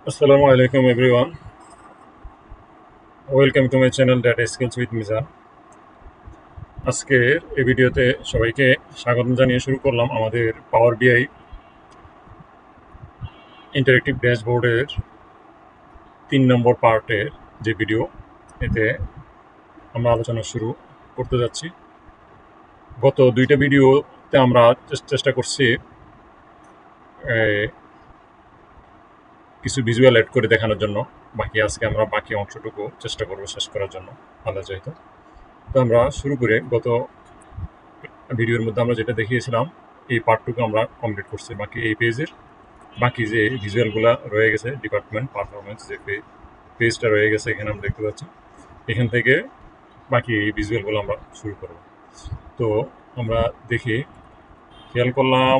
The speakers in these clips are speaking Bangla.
Assalamu alaikum everyone. Welcome to my channel Data Skills with Mizan. আজকের এই ভিডিওতে সবাইকে স্বাগত জানিয়ে শুরু করলাম আমাদের পাওয়ার বিআই ইন্টারেক্টিভ ড্যাশবোর্ডের 3 নম্বর পার্টের যে ভিডিও। এতে আমরা আলোচনা শুরু করতে যাচ্ছি। গত 2টা ভিডিওতে আমরা চেষ্টা করছি কিছু ভিজুয়াল অ্যাড করে দেখানোর জন্য। আজকে আমরা বাকি অংশটুকু চেষ্টা করব শেষ করার জন্য আল্লাহ চাইতো। তো আমরা শুরু করে গত ভিডিওর মধ্যে আমরা যেটা দেখিয়েছিলাম এই পার্টটুকু আমরা কমপ্লিট করছি। বাকি এই পেজের বাকি যে ভিজুয়ালগুলো রয়ে গেছে ডিপার্টমেন্ট পারফরমেন্স যে পেজটা রয়ে গেছে এখানে আমরা দেখতে পাচ্ছি। এখান থেকে বাকি এই ভিজুয়ালগুলো আমরা শুরু করব। তো আমরা দেখি খেয়াল করলাম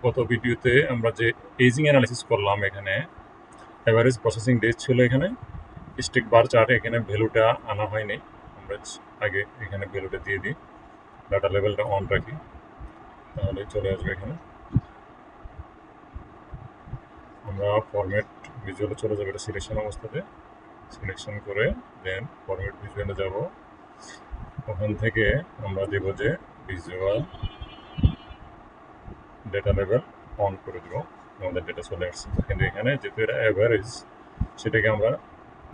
গত ভিডিওতে আমরা যে এজিং অ্যানালিসিস করলাম, এখানে অ্যাভারেজ প্রসেসিং ডেজ ছিল, এখানে স্টিক বার চার্টে এখানে ভ্যালুটা আনা হয়নি। আমরা আগে এখানে ভ্যালুটা দিয়ে দিই, ডাটা লেভেলটা অন রাখি, তাহলে চলে আসবে এখানে। আমরা ফরম্যাট ভিজুয়ালে চলে যাবো, এটা সিলেকশন অবস্থাতে সিলেকশন করে দেন ফরম্যাট ভিজুয়ালে যাব। ওখান থেকে আমরা দেব যে ভিজুয়াল ডেটা লেভেল অন করে দেবো, আমাদের ডেটা চলে আসছে। কিন্তু এখানে যেহেতু এটা অ্যাভারেজ, সেটাকে আমরা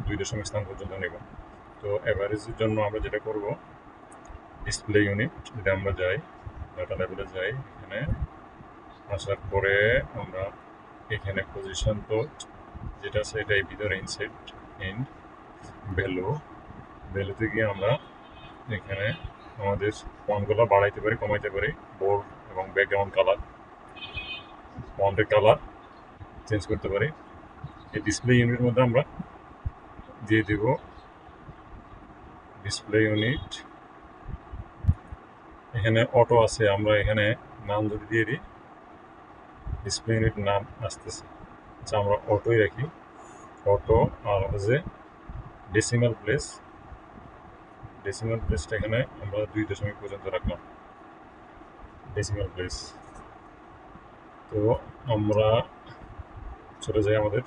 2 স্থান পর্যন্ত নেব। তো অ্যাভারেজের জন্য আমরা যেটা করব, ডিসপ্লে ইউনিট যদি আমরা যাই, ডাটা লেভেলে যাই, এখানে আসার পরে আমরা এখানে পজিশন তো যেটা আছে এটাই ভিতরে ইনসাইড ইন ভ্যালুতে গিয়ে আমরা এখানে আমাদের ফন্টগুলো বাড়াইতে পারি, কমাইতে পারি, বোল্ড এবং ব্যাকগ্রাউন্ড কালার, ফন্টের কালার চেঞ্জ করতে পারি। এই ডিসপ্লে ইউনিটের মধ্যে আমরা দিয়ে দেব ডিসপ্লে ইউনিট। এখানে অটো আছে, আমরা এখানে নাম যদি দিয়ে দিই, ডিসপ্লে ইউনিট নাম আসতেছে, আচ্ছা আমরা অটোই রাখি। অটো আর হচ্ছে ডেসিমাল প্লেসটা এখানে আমরা 2 পর্যন্ত রাখলাম ডেসিমাল প্লেস। তো আমরা চলে যাই আমাদের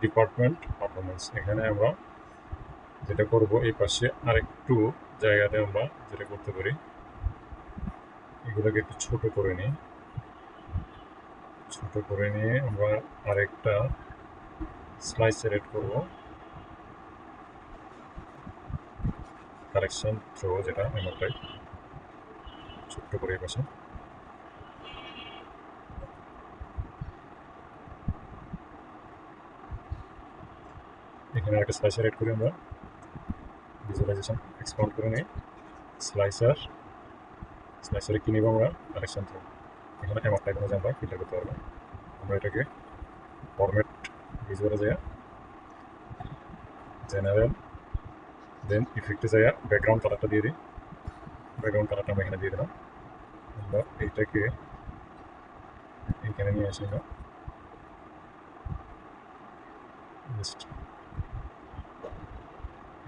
ডিপার্টমেন্ট পারফরমেন্স। এখানে আমরা যেটা করব, এই পাশে আরেকটু জায়গাতে আমরা যেটা করতে পারি, এগুলোকে একটু ছোট করে নিয়ে আমরা আরেকটা স্লাইস সেলেক্ট করব, কারেকশন থ্রো, যেটা এমনটাই ছোট্ট করে এই পাশে। এখানে একটা স্লাইস সেলেক্ট করে আমরা ভিজুয়ালাইজেশন এক্সপান্ড করে নিই। স্লাইসারে কি নিব আমরা, কারেকশন থ্রো। এখানে এমনটাই কোনো আমরা ফিল্টার করতে পারবো। আমরা এটাকে ফরম্যাট ভিজুয়ালে যাই, জেনারেল, দেন ইফেক্টে যাই, ব্যাকগ্রাউন্ড কালারটা দিয়ে দিই। ব্যাকগ্রাউন্ড কালারটা আমরা এখানে দিয়ে দিলাম। আমরা এইটাকে এখানে নিয়ে আসি, জাস্ট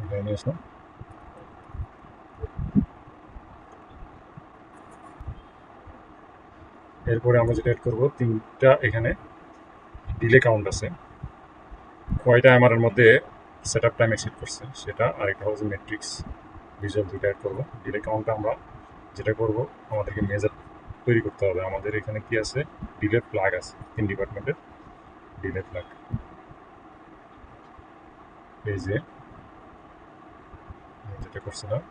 এখানে নিয়ে আসলাম। এরপরে আমরা যেটা এড করবো, 3টা এখানে ডিলে কাউন্ট আছে, কয়টা এর মধ্যে সেট আপ টাইম এক্সিড করছে সেটা, আরেকটা হচ্ছে ম্যাট্রিক্স ভিজুয়াল, 2টা এড করবো। ডিলে কাউন্টটা আমরা যেটা করব, আমাদেরকে মেজার তৈরি করতে হবে। আমাদের এখানে কি আছে, ডিলে ফ্ল্যাগ আছে, 3 ডিপার্টমেন্টের ডিলে ফ্ল্যাগ। এই যে যেটা করছিলাম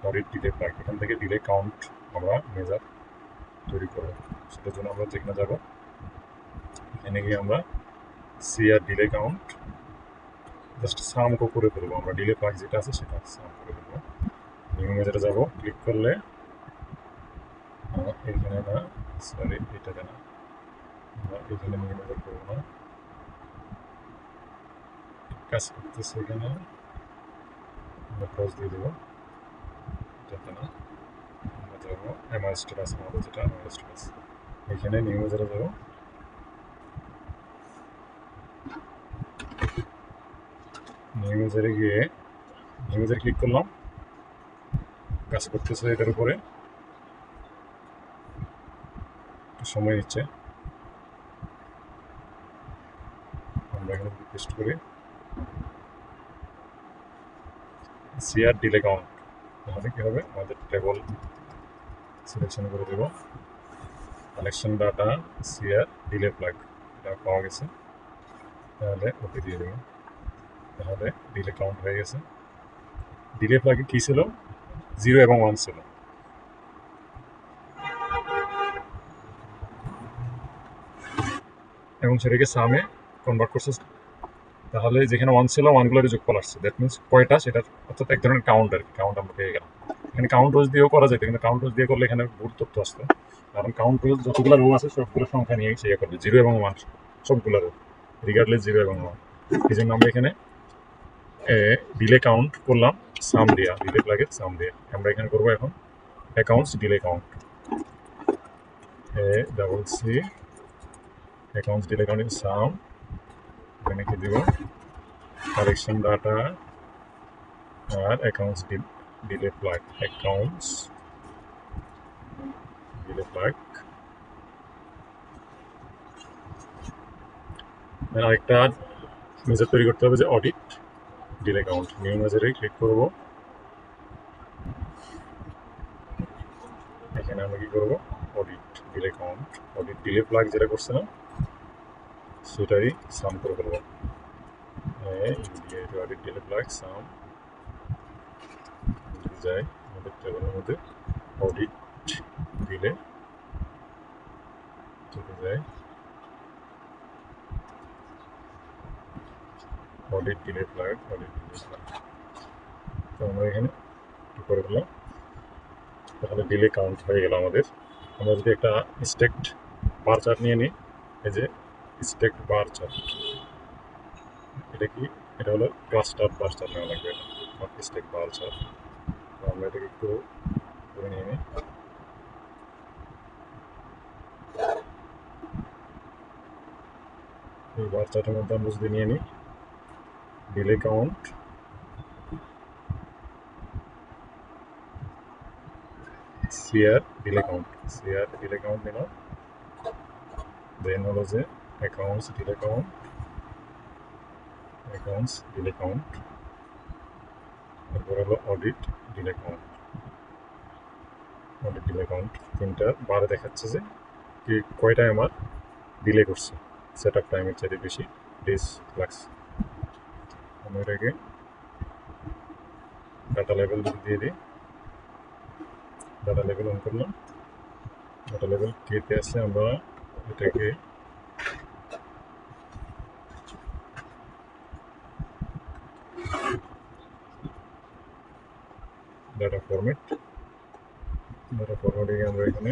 ফরিড ডিলে ফ্ল্যাগ, এখান থেকে ডিলে কাউন্ট আমরা মেজার তৈরি করব। সেটার জন্য আমরা যেখানে যাব, এখানে গিয়ে আমরা সিআর ডিলে কাউন্ট জাস্ট সাম করে ফেলবো। আমরা ডিলে ফ্ল্যাগ যেটা আছে সেটা সাম করে ফেলবো। নিউ মেজারে যাব, ক্লিক করলে এখানে না, সরি এটাতে না, আমরা এখানে নিউ মেজার করবো না, কাজ করতেছে এখানে, আমরা ক্রস দিয়ে দেবো, এটাতে না। আমরা যাবো এমআই স্ট্যাটাস, আমাদের যেটা এমআই স্ট্যাটাস, এখানে নিউ মেজারে যাবো। নিউ মেজারে গিয়ে নিউ মেজারে ক্লিক করলাম, কাজ করতেছে এটার উপরে, একটু সময় নিচ্ছে। এখানে যদি পেস্ট করি সিআর ডিলে কাউন্ট, তাহলে কি হবে আমাদের টেবল সিলেকশন করে দেব collection data CR delay flag, এটা পাওয়া গেছে। তাহলে ওকে দিয়ে দেবো, তাহলে ডিলে কাউন্ট হয়ে গেছে। ডিলে ফ্ল্যাগে কী ছিল, 0 এবং 1 ছিল। এবং সেটাকে সামে কনভার্ট করছে, তাহলে যেখানে 1 ছিল 1গুলোর যোগফল আসছে। দ্যাট মিনস কয়টা সেটার, অর্থাৎ এক ধরনের কাউন্ট আর কি, কাউন্ট আমরা পেয়ে গেলাম। এখানে কাউন্ট রোজ দিয়েও করা যেত, কিন্তু কাউন্ট রোজ দিয়ে করলে এখানে ভুল তথ্য আসতো, কারণ কাউন্ট রোজ যতগুলো রো আছে সবগুলো সংখ্যা নিয়ে সে করবে, 0 এবং 1 সবগুলো রো, রিগার্ডলেস 0 এবং 1। এই জন্য আমরা এখানে ডিলে কাউন্ট করলাম সাম দিয়া, ডিলে ফ্ল্যাগের সাম দিয়া। আমরা এখানে করবো এখন accounts delay count, AC accounts delay কাউন্টের সাম, এখানে কি দিব কালেকশন ডাটা আর accounts delay flag, accounts delay flag. আরেকটা মেজার তৈরি করতে হবে যে অডিট ডিলে কাউন্ট, নিউ মেজারে ক্লিক করব। এখানে আমরা কি করব audit delay count, audit delay flag যেটা করছিলাম সেটাই সাম করে ফেলবো। অডিট ডিলে ফ্ল্যাগ সাম যায় আমাদের টেবিলের মধ্যে, অডিট দিলে চলে যায় audit delay flag, audit delay flag. তো আমরা এখানে কি করে দিলাম, তাহলে ডিলে কাউন্ট হয়ে গেল আমাদের। আমরা যদি একটা স্টেকড বার চার্ট নিয়ে নিই, এই যে স্টেকড বার চার্ট, এটা কি, এটা হলো ক্লাস্টার বার চার্ট নেওয়া লাগবে, এটা স্টেক বার চার্ট। তো আমরা এটাকে একটু করে নিয়ে নিই, এই বার চার্টের মধ্যে আমরা যদি নিয়ে নিই delay count, CR delay count, CR delay count নিলাম। দেন হলো যে accounts delay count, accounts delay count, এরপর হলো audit delay count, audit delay count. তিনটা বারে দেখাচ্ছে যে কি কয়টায় আমার ডিলে করছে, সেট আপ টাইমের চাইতে বেশি ডেজ লাগছে। আমি এটাকে ডাটা লেভেল দিয়ে দিই, ডাটা লেভেল অন করলাম, ডাটা লেভেল কেতে আছে, আমরা এটাকে ডাটা ফরম্যাট, ডাটা ফরম্যাটে আমরা এখানে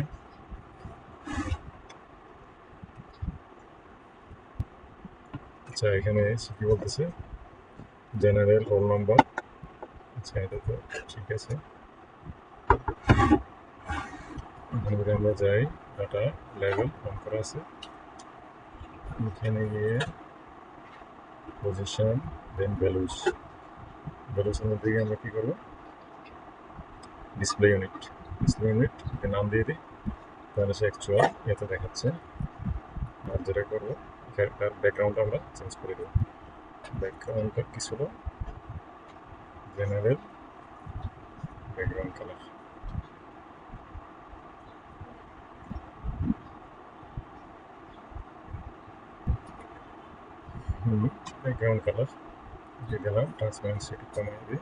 আচ্ছা এখানে কি বলতেছে জেনারেল রোল নাম্বার, আচ্ছা এটা তো ঠিক আছে। এখানে যদি আমরা যাই ডাটা লেভেল অন করা আছে, এখানে গিয়ে পজিশন দেন ভ্যালুস, ভ্যালুসের মধ্যে গিয়ে আমরা কী করবো ডিসপ্লে ইউনিট, ডিসপ্লে ইউনিট নাম দিয়ে দিই, তাহলে সে অ্যাকচুয়াল এতে দেখাচ্ছে। আর যেটা করবো এখানকার ব্যাকগ্রাউন্ডটা আমরা চেঞ্জ করে দেবো, ব্যাকগ্রাউন্ডটা কি ছিল general background colour, background colour দিয়ে দিলাম, ট্রান্সপারেন্সি একটু কমিয়ে দিই,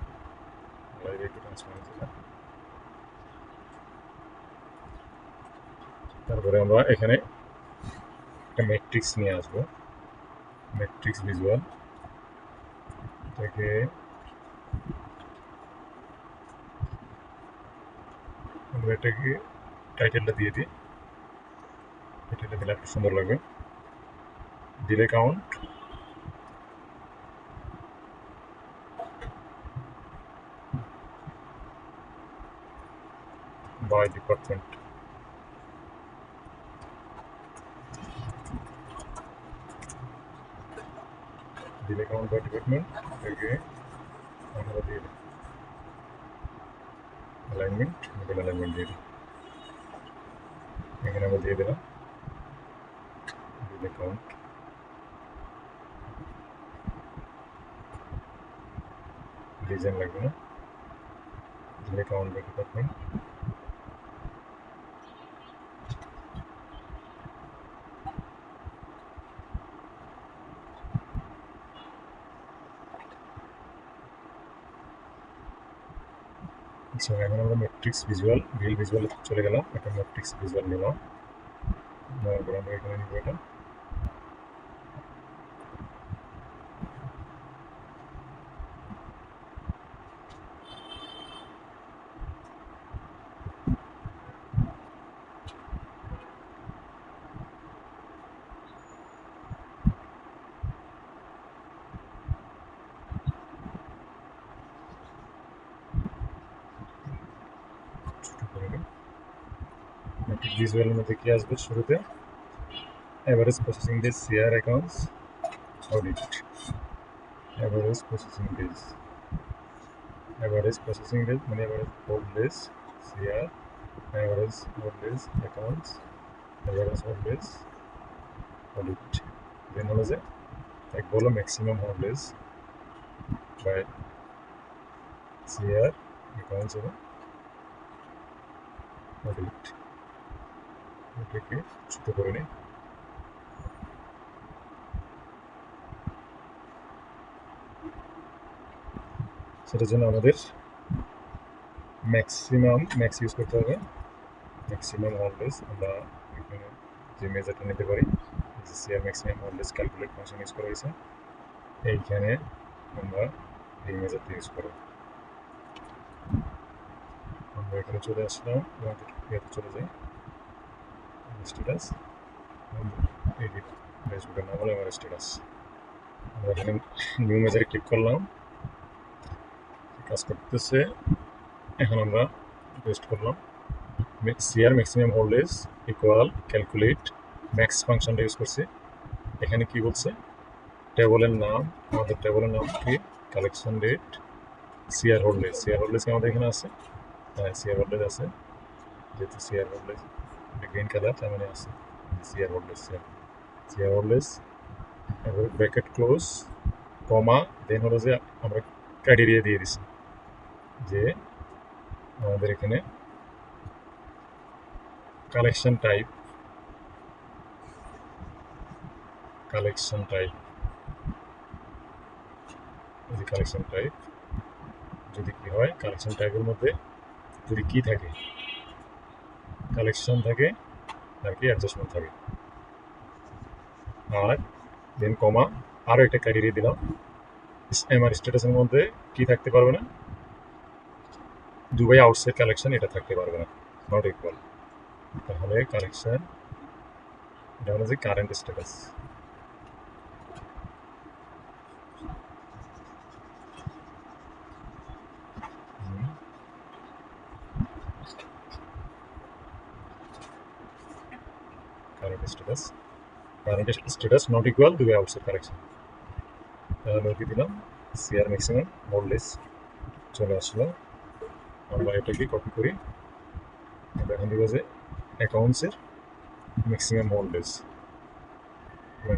লাইভে একটু ট্রান্সপারেন্সিটা। তারপরে আমরা এখানে একটা ম্যাট্রিক্স নিয়ে আসবো, ম্যাট্রিক্স ভিজুয়াল, এটাকে আমরা এটাকে টাইটেলটা দিয়ে দিই, টাইটেলটা দিলে একটু সুন্দর লাগবে। Delay count by department, delay count by department, এটাকে আমরা দিয়ে দিই অ্যালাইনমেন্ট, মিডল অ্যালাইনমেন্ট দিয়ে দিই। এখানে আমরা দিয়ে দিলাম ডিলে কাউন্ট, ডিজাইন লাগবে না, অ্যাকাউন্ট ডিপার্টমেন্ট। আচ্ছা, এখন আমরা ম্যাট্রিক্স ভিজুয়াল চলে গেলাম। একটা ম্যাট্রিক্স ভিজুয়াল নিলাম, নেওয়ার পর আমরা এখানে নিব এটা। ছোট করে নিই। ম্যাট্রিক্স ভিজুয়ালের মধ্যে কি আসবে শুরুতে? Average processing days, CR accounts, audit. Average processing days, average processing days মানে average hold days, CR, average hold days accounts, average hold days audit. Then হলো যে এক বলো maximum hold days by CR accounts এবং অডিট। এটাকে ছোট করে নিই। সেটার জন্য আমাদের ম্যাক্স ইউজ করতে হবে। ম্যাক্সিমাম হোল্ডেজ আমরা এখানে যে মেজারটা নিতে পারি, CR maximum hold days calculate function use করা হয়েছে, এইখানে আমরা এই মেজারটা ইউজ করব। আমরা এখানে চলে আসলাম এবং এতে চলে যাই স্ট্যাটাস, এডিট ড্যাশবোর্ডের নাম হলো আমার স্ট্যাটাস। আমরা এখানে নিউ মেজারে ক্লিক করলাম, কাজ করতেছে। এখন আমরা পেস্ট করলাম CR maximum hold days equal calculate max ফাংশনটা ইউজ করছি। এখানে কি বলছে? টেবলের নাম, আমাদের টেবলের নাম কি? Collection date, CR hold days. CR hold days আমাদের এখানে আছে, হ্যাঁ সিআর হোল্ডেজ আছে, যেহেতু সিআর হোল্ডেজ গ্রিন কালার তার মানে আছে CR hold days. CR হোল্ডেজ bracket close, কমা, দেন হলো যে আমরা ক্রাইটেরিয়া দিয়ে দিছি যে আমাদের এখানে কালেকশন টাইপ যদি কি হয়, কালেকশন টাইপের মধ্যে যদি কি থাকে, কালেকশন থাকে আর কি অ্যাডজাস্টমেন্ট থাকে। আর দেন কমা, আরও একটা ক্রাইটেরিয়া দিলাম, এমআর স্ট্যাটাসের মধ্যে কি থাকতে পারবে না, দুবাই আউটসাইড কালেকশন এটা থাকতে পারবে না, নট ইকুয়াল। তাহলে কালেকশন এটা হলো যে current status. Current status not equal Dubai outside collection. তাহলে কি দিলাম? সিআর ম্যাক্সিমাম হোল্ডেজ চলে আসলো। আমরা এটাকে কপি করি, আমরা এখান থেকে যে অ্যাকাউন্টসের ম্যাক্সিমাম হোল্ডেজ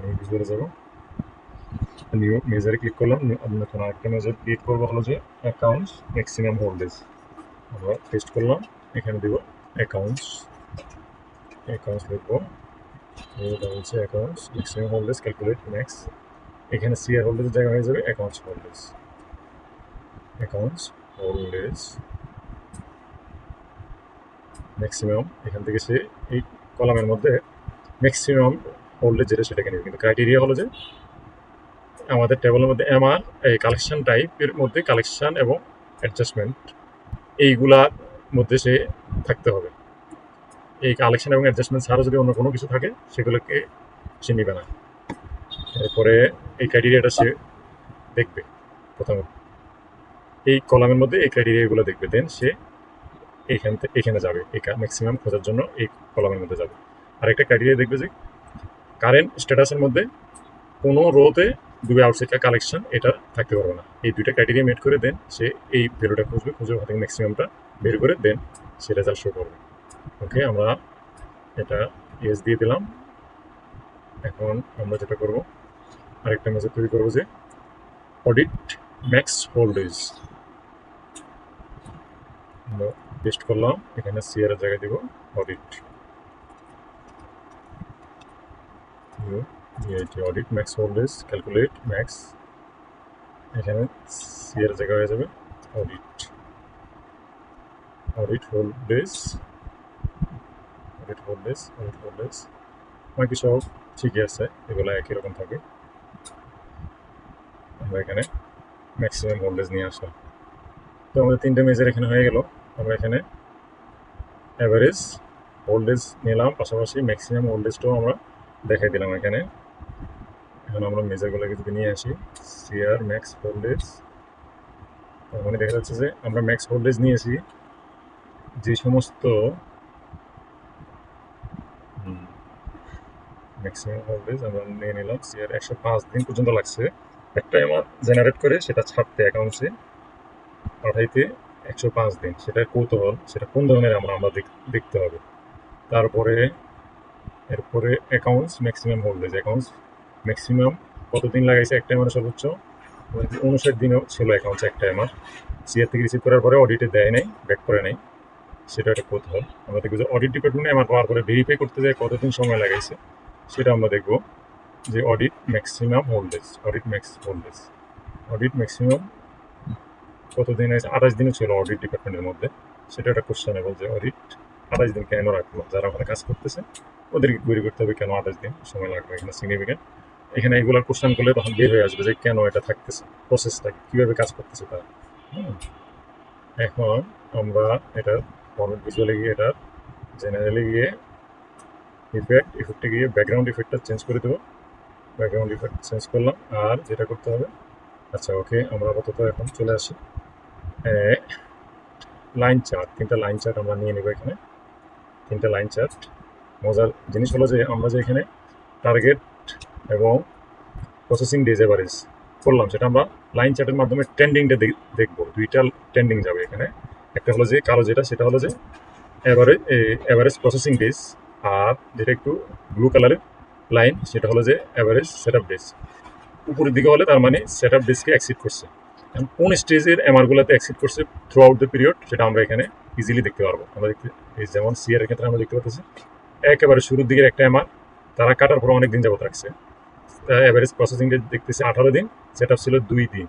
নিউ ভিজুয়ালে যাবো, নিউ মেজারে ক্লিক করলাম, নতুন আরেকটা মেজার ক্রিয়েট করবো, হলো যে অ্যাকাউন্টস ম্যাক্সিমাম হোল্ডেজ। আমরা পেস্ট করলাম, এখানে দিব অ্যাকাউন্টস লিখবো, এটা হচ্ছে accounts maximum hold days calculate max. এখানে সিআর হোল্ডেজের জায়গা হয়ে যাবে অ্যাকাউন্টস হোল্ডেজ ম্যাক্সিমাম। এখান থেকে সে এই কলামের মধ্যে ম্যাক্সিমাম হোল্ডেজ যেটা সেটাকে নেবে, কিন্তু ক্রাইটেরিয়া হলো যে আমাদের টেবলের মধ্যে এমআর এই কালেকশন টাইপের মধ্যে কালেকশন এবং অ্যাডজাস্টমেন্ট এইগুলার মধ্যে সে থাকতে হবে। এই কালেকশন এবং অ্যাডজাস্টমেন্ট ছাড়া যদি অন্য কোনো কিছু থাকে সেগুলোকে সে নেবে না। এরপরে এই ক্রাইটেরিয়াটা সে দেখবে, প্রথমে এই কলামের মধ্যে এই ক্রাইটেরিয়াগুলো দেখবে, দেন সে এখানে যাবে, এই ম্যাক্সিমাম খোঁজার জন্য এই কলামের মধ্যে যাবে। আরেকটা ক্রাইটেরিয়া দেখবে যে কারেন্ট স্ট্যাটাসের মধ্যে কোনো রোতে দুই আউটসাইড কালেকশন এটা থাকতে পারবে না। এই দুইটা ক্রাইটেরিয়া মেট করে দেন সে এই ভ্যালুটা খুঁজবে, খুঁজে ওখান থেকে ম্যাক্সিমামটা বের করে দেন সে রেজাল্ট শো করবে। ওকে, আমরা এটা ইয়েস দিয়ে দিলাম। এখন আমরা যেটা করবো, আরেকটা মেজার তৈরি করবো যে অডিট ম্যাক্স হোল্ডেজ। আমরা পেস্ট করলাম, এখানে সিআর এর জায়গায় দিব audit, audit max hold days calculate max, এখানে সিআর এর জায়গা হয়ে যাবে audit, audit hold days, audit hold days, audit hold days, বাকি সব ঠিকই আছে, এগুলো একই রকম থাকে। আমরা এখানে ম্যাক্সিমাম হোল্ডেজ নিয়ে আসলাম। তো আমাদের তিনটে মেজার এখানে হয়ে গেল। আমরা এখানে অ্যাভারেজ হোল্ডেজ নিলাম, পাশাপাশি ম্যাক্সিমাম হোল্ডেজটাও আমরা দেখাই দিলাম এখানে। এখন আমরা মেজারগুলোকে যদি নিয়ে আসি, সিআর ম্যাক্স হোল্ডেজ, মানে দেখা যাচ্ছে যে আমরা ম্যাক্স হোল্ডেজ নিয়েছি যে সমস্ত ম্যাক্সিমাম হোল্ডেজ আমরা নিয়ে নিলাম। সিআর 105 দিন পর্যন্ত লাগছে একটা আমার জেনারেট করে সেটা ছাড়তে অ্যাকাউন্টসে পাঠাইতে 105 দিন। সেটার কৌতূহল, সেটা কোন ধরনের আমরা দেখতে হবে। তারপরে এরপরে অ্যাকাউন্টস ম্যাক্সিমাম হোল্ডেজ, অ্যাকাউন্টস ম্যাক্সিমাম কতদিন লাগাইছে একটা আমার সর্বোচ্চ 59 দিনও ছিল অ্যাকাউন্টস একটা আমার। সিআর থেকে রিসিভ করার পরে অডিটে দেয় নাই, ব্যাক করে নাই, সেটা একটা কৌতূহল। আমরা দেখবো যে অডিট ডিপার্টমেন্টে আমার পাওয়ার পরে ভেরিফাই করতে যায় কতদিন সময় লাগাইছে, সেটা আমরা দেখবো যে audit maximum hold days, audit max hold days, audit maximum কতদিন আছে, 28 দিনও ছিল অডিট ডিপার্টমেন্টের মধ্যে। সেটা একটা কোশ্চেনেবল যে অডিট 28 দিন কেন রাখলো, যারা ওখানে কাজ করতেছে ওদেরকে কোয়েরি করতে হবে কেন 28 দিন সময় লাগবে, এখানে সিগনিফিকেন্ট। এখানে এগুলোর কোশ্চেন করলে তখন বের হয়ে আসবে যে কেন এটা থাকতেছে, প্রসেসটা কীভাবে কাজ করতেছে তারা। এখন আমরা এটা ফরম্যাট ভিজুয়ালে গিয়ে এটা জেনারেলে গিয়ে ইফেক্টে গিয়ে ব্যাকগ্রাউন্ড ইফেক্টটা চেঞ্জ করে দেবো। ব্যাকগ্রাউন্ড ইফেক্ট চেঞ্জ করলাম। আর যেটা করতে হবে, আচ্ছা ওকে, আমরা আপাতত এখন চলে আসি লাইন চার্ট, 3টা লাইন চার্ট আমরা নিয়ে নেব এখানে। 3টা লাইন চার্ট। মজার জিনিস হলো যে আমরা যে এখানে টার্গেট এবং প্রসেসিং ডেজ এভারেজ করলাম, সেটা আমরা লাইন চার্টের মাধ্যমে ট্রেন্ডিংটা দেখবো। 2টা ট্রেন্ডিং যাবে এখানে। একটা হলো যে কালো যেটা, সেটা হলো যে অ্যাভারেজ প্রসেসিং ডেজ, আর যেটা একটু ব্লু কালারের লাইন, সেটা হলো যে অ্যাভারেজ সেট আপ ডেজ। উপরের দিকে হলে তার মানে সেট আপ ডেজকে এক্সিড করছে। কোন স্টেজের এমআরগুলোতে এক্সিড করছে থ্রু আউট দ্য পিরিয়ড, সেটা আমরা এখানে ইজিলি দেখতে পারবো। আমরা দেখতে, এই যেমন সিআর এর ক্ষেত্রে আমরা দেখতে পাচ্ছি একেবারে শুরুর দিকের একটা এমআর তারা কাটার পর অনেক দিন যাবত রাখছে, অ্যাভারেজ প্রসেসিং ডেজ দেখতেছি 18 দিন, সেট আপ ছিল 2 দিন।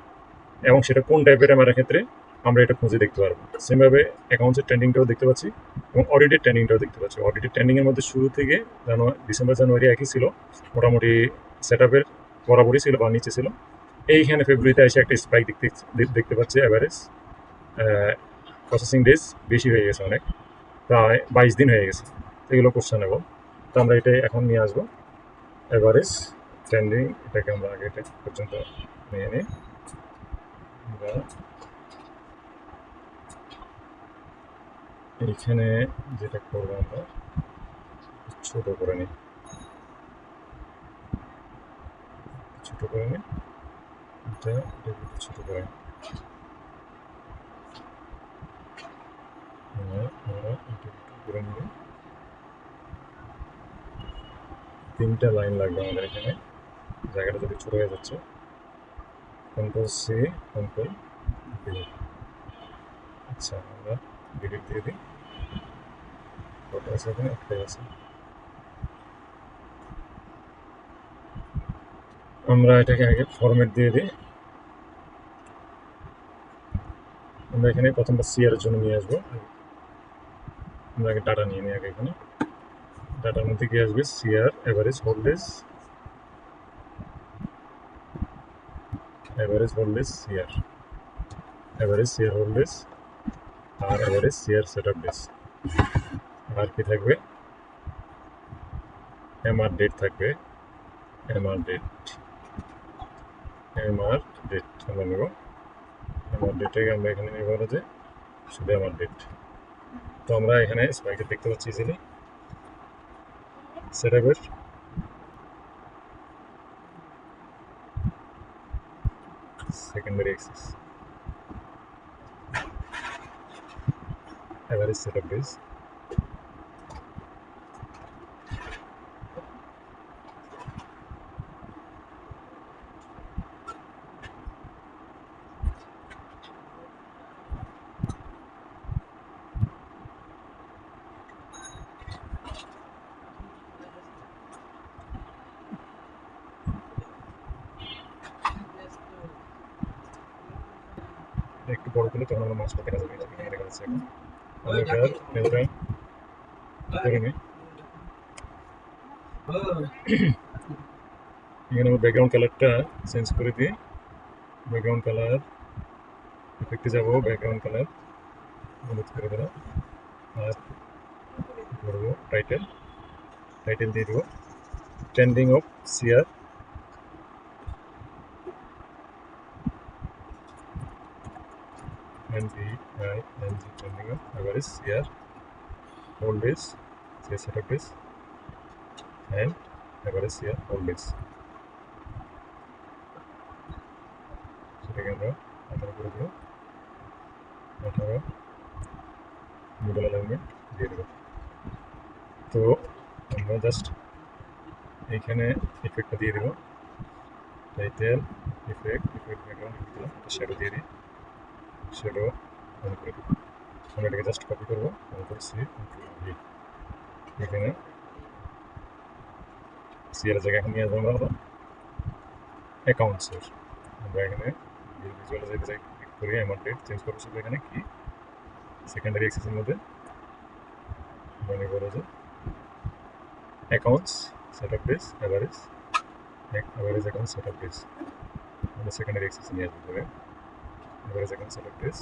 এবং সেটা কোন টাইপের এমআরের ক্ষেত্রে আমরা এটা খুঁজে দেখতে পারবো। সেমভাবে অ্যাকাউন্টসের ট্রেন্ডিংটাও দেখতে পাচ্ছি এবং অডিটের ট্রেন্ডিংটাও দেখতে পাচ্ছি। অডিটের ট্রেন্ডিংয়ের মধ্যে শুরু থেকে ডিসেম্বর জানুয়ারি একই ছিল, মোটামুটি সেট আপের বরাবরই ছিল বা নিচে ছিল। এইখানে ফেব্রুয়ারিতে এসে একটা স্পাইক দেখতে পাচ্ছি, অ্যাভারেজ প্রসেসিং ডেজ বেশি হয়ে গেছে, অনেক, প্রায় 22 দিন হয়ে গেছে। এগুলো কোশ্চেন নেব। তো আমরা এটা এখন নিয়ে আসবো অ্যাভারেজ ট্রেন্ডিং, এটাকে আমরা আগে এটা পর্যন্ত নিয়ে নিই। এইখানে যেটা করবো আমরা ছোট করে নিই, ছোট করে নিই, এটা ছোট করে নিই। আমরা এটা করে নিই। 3টা লাইন লাগবে আমাদের এখানে, জায়গাটা যদি ছোট হয়ে যাচ্ছে। Control C, control D. আচ্ছা, আমরা ডিলিট দিয়ে দিই। কত আছে এখানে? একটাই আছে। আমরা এটাকে আগে ফরম্যাট দিয়ে দিই। আমরা এখানে প্রথমটা সিআর এর জন্য নিয়ে আসবো। আমরা আগে ডাটা নিয়ে নিই আগে। এখানে ডাটার মধ্যে কি আসবে? CR average hold days, average hold days CR, average CR hold days, আর average CR set up days. আর কি থাকবে? এমআর ডেট থাকবে, এমআর ডেট, এমআর ডেট আমরা নেব। এমআর ডেটে আমরা এখানে নেব হলো যে শুধু এমআর ডেট। তো আমরা এখানে স্পাইকে দেখতে পাচ্ছি ইজিলি সেট আপের secondary access, average set up days. একটু বড় করলে তখন আমরা মাছটা দেখা যাবে। এখানে দেখা যাচ্ছে এখন আমরা এটার মেলটা করে নিই। এখানে আমরা ব্যাকগ্রাউন্ড কালারটা চেঞ্জ করে দিই। ব্যাকগ্রাউন্ড কালার ইফেক্টে যাব, ব্যাকগ্রাউন্ড কালার হলুদ করে দিলাম, আর করবো টাইটেল দিয়ে দেবো ট্রেন্ডিং অফ সিয়ার NDING trending of average year, old days, set of days, and average year, old days. সেটাকে আমরা 18 করে দেবো, 18 মিডল অ্যালাইনমেন্ট দিয়ে দেবো। তো আমরা জাস্ট এইখানে ইফেক্টটা দিয়ে দেবো, টাইটেল ইফেক্ট ব্যাকগ্রাউন্ড দিলাম, শ্যাডো দিয়ে দিই, শ্যাডো অন করে দেবো। আমরা এটাকে জাস্ট কপি করবো, করছি এখানে সিয়ার জায়গায় এখন নিয়ে আসবো আমরা অ্যাকাউন্টসের। আমরা এখানে ভিজুয়ালাইজারে যাই, ক্লিক করে অ্যামাউন্ট ডেট চেঞ্জ করবো শুধু এখানে কি সেকেন্ডারি অ্যাক্সেসের মধ্যে মনে করো যে accounts set up days average account set up days আমরা সেকেন্ডারি অ্যাক্সেসে নিয়ে আসবো। Average account set up days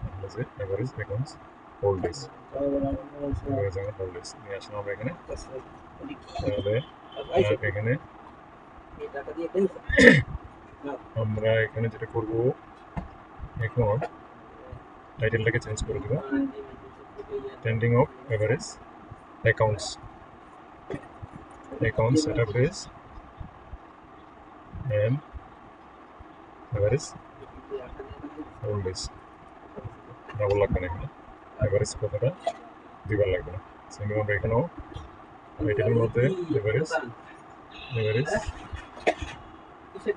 আমরা যে average accounts hold days, average account hold days নিয়ে আসলাম আমরা এখানে। তাহলে এখানে আমরা এখানে যেটা করবো এখন টাইটেলটাকে চেঞ্জ করে দেবো, trending of average accounts setup days and average hold days. Double লাগবে না এখানে, অ্যাভারেজ কথাটা দুইবার লাগবে না। সেম আমরা এখানেও টাইটেলের মধ্যে average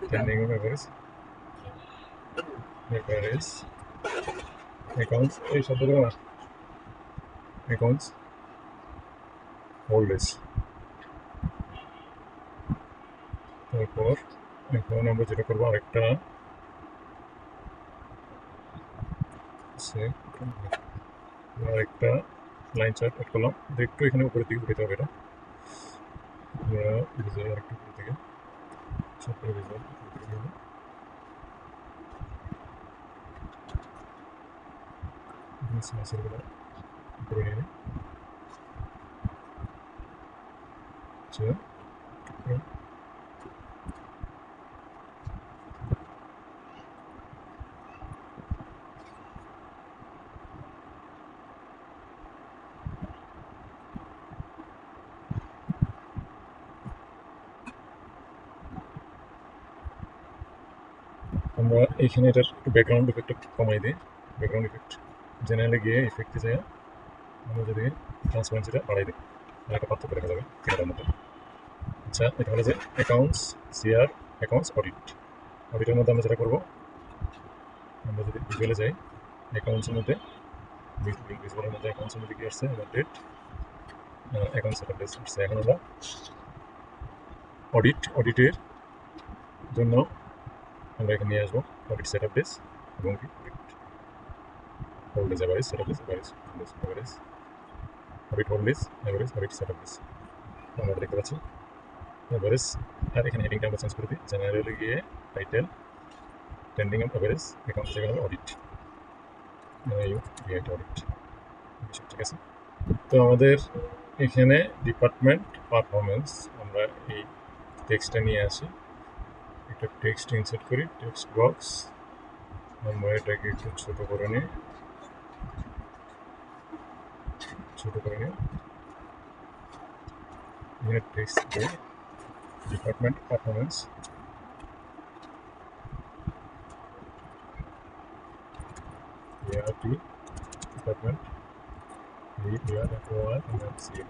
trending of average accounts, এই শব্দগুলো না, অ্যাকাউন্টস হোল্ড ডেজ। তারপর এখন আমরা যেটা করবো আরেকটা লাইন চার্ট অ্যাড করলাম, একটু এখানে উপরের দিকে উঠাতে হবে। এটা আমরা ভিজুয়াল আরেকটু উপর থেকে ছোট্ট ভিজুয়াল সেগুলো উপরে নিয়ে নিই। আমরা এইখানে এটার একটু ব্যাকগ্রাউন্ড ইফেক্ট কমাই দিই। ব্যাকগ্রাউন্ড ইফেক্ট জেনারেলে গিয়ে ইফেক্টে যায় আমরা যদি ট্রান্সপারেন্সিটা বাড়াই দিই একটা পার্থক্য দেখা যাবে ক্যামেরার মধ্যে। আচ্ছা, এটা হলো যে অ্যাকাউন্টস সিআর অ্যাকাউন্টস অডিটের মধ্যে আমরা যেটা করবো, আমরা যদি ভিজুয়ালে যাই অ্যাকাউন্টসের মধ্যে ভিজুয়ালের মধ্যে অ্যাকাউন্টসের মধ্যে কি আসছে আমার date account set up days আসছে। এখন আমরা অডিটের জন্য আমরা এখানে নিয়ে আসবো অডিট সেট আপ ডেজ এবং কি hold days average set up days average audit hold days average audit set up days আমরা দেখতে পাচ্ছি অ্যাভারেজ। আর এখানে হেডিংটা আমরা চেঞ্জ করে দিই, জেনারেলে গিয়ে title trending of average account থেকে অডিট অডিট, ঠিক আছে। তো আমাদের এখানে ডিপার্টমেন্ট পারফরমেন্স আমরা এই টেক্সটটা নিয়ে আসি, একটা টেক্সট ইনসার্ট করি, টেক্সট বক্স আমরা এটাকে একটু ছোট করে নিই, টেক্সট দিই ডিপার্টমেন্ট পারফরমেন্স ডিপার্টমেন্ট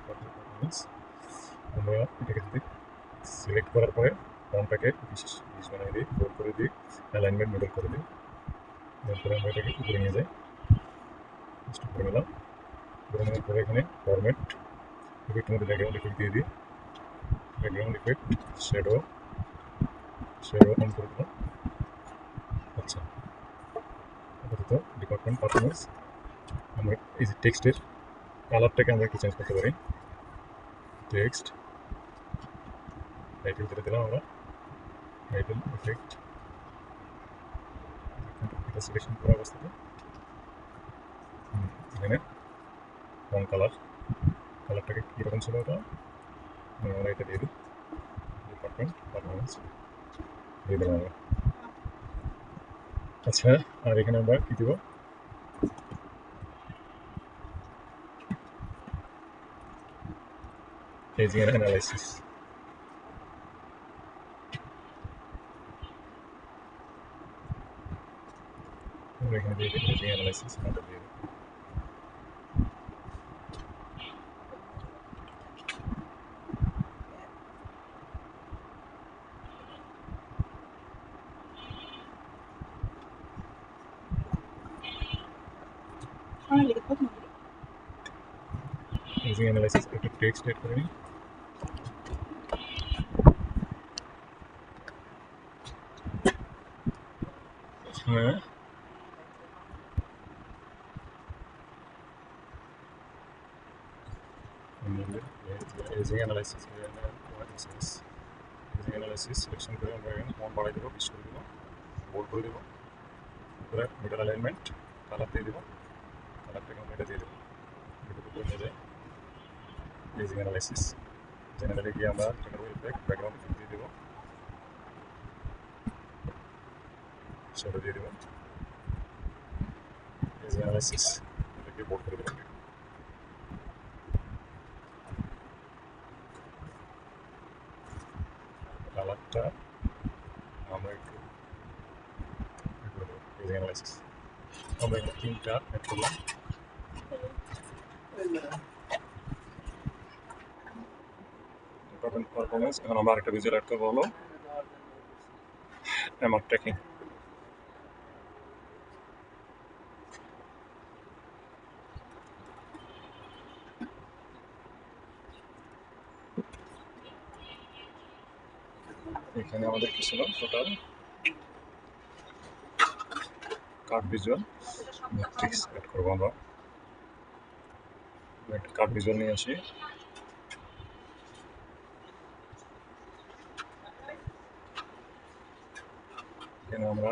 পারফরমেন্স। আমরা এটাকে যদি সিলেক্ট করার পরে ফর্মটাকে 20 বানিয়ে দিই, গোল করে দিই, অ্যালাইনমেন্ট মিডল করে দিই, তারপরে আমরা এটাকে উপরে নিয়ে যাই, উপরে নিলাম। উপরে নেওয়ার পরে এখানে ফরম্যাট ইফেক্টের মধ্যে ব্যাকগ্রাউন্ড ইফেক্ট দিয়ে দিই, ব্যাকগ্রাউন্ড ইফেক্ট শ্যাডো অন করে দিলাম। আচ্ছা, আপাতত ডিপার্টমেন্ট পারফরমেন্স আমরা এই যে টেক্সটের কালারটাকে আমরা একটু চেঞ্জ করতে পারি। টেক্সট টাইটেল যেটা দিলাম আমরা টাইটেল ইফেক্ট এটা সিলেকশন করা অবস্থাতে এখানে রং কালারটাকে কীরকম ছিল ওটা আমরা এটা দিয়ে দিই ডিপার্টমেন্ট পারফরমেন্স দিয়ে দিলাম আমরা। আচ্ছা আর এখানে আমরা কী দেবো পেজিং এন্ড অ্যানালাইসিস আমরা এখানে দিয়ে দিই পেজিং অ্যানালাইসিস আমরা দিয়ে দিই। পেজিং অ্যানালাইসিস একটা টেক্সট এড করে নিই। হ্যাঁ paging analysis paging analysis selection করে আমরা এখানে ফন্ট বাড়াই দেবো 20 করে দেবো বোল্ড করে দেবো তারপরে মিডল অ্যালাইনমেন্ট কালার দিয়ে দেবো কালারটাকে আমরা এটা দিয়ে দেবো এটুকু করে নিয়ে যাই পেজিং অ্যানালাইসিস জেনারেলে গিয়ে আমরা জেনারেল ইফেক্ট ব্যাকগ্রাউন্ড ইফেক্ট দিয়ে দেবো শ্যাডো দিয়ে দেবো পেজিং অ্যানালাইসিস এটাকে বোল্ড করে দেবো কালারটা আমরা একটু করে দেবো পেজিং অ্যানালাইসিস আমরা এখানে 3টা অ্যাড করলাম ডিপার্টমেন্ট পারফরমেন্স এখন আমরা আরেকটা ভিজুয়াল অ্যাড করবো হলো এমআর ট্র্যাকিং এখানে আমাদের কি ছিল total card visual matrix add করবো আমরা একটা কার্ড ভিজুয়াল নিয়ে আসি এখানে আমরা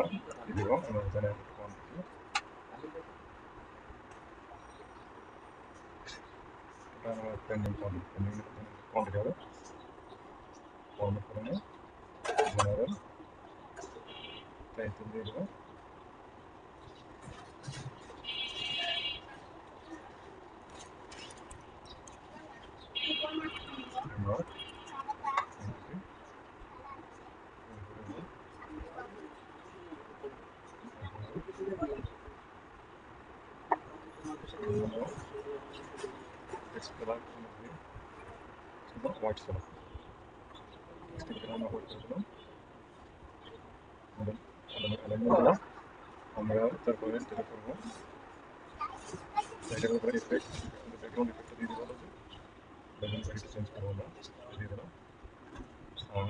দিব আমরা এখানে পেন্ডিং কোয়ান্টিটি হবে ফরম্যাট করে নিয়ে জেনারেল টাইটেল দিয়ে দেবো আমরা হোয়াইট কালার আমরা হোয়াইট করে দিলাম আমরা তারপরে যেটা করবো এটার উপরে ইফেক্ট ব্যাকগ্রাউন্ড ইফেক্টটা দিয়ে দেবো ব্যাকগ্রাউন্ড সাইজটা চেঞ্জ করবো আমরা দিয়ে দিলাম আর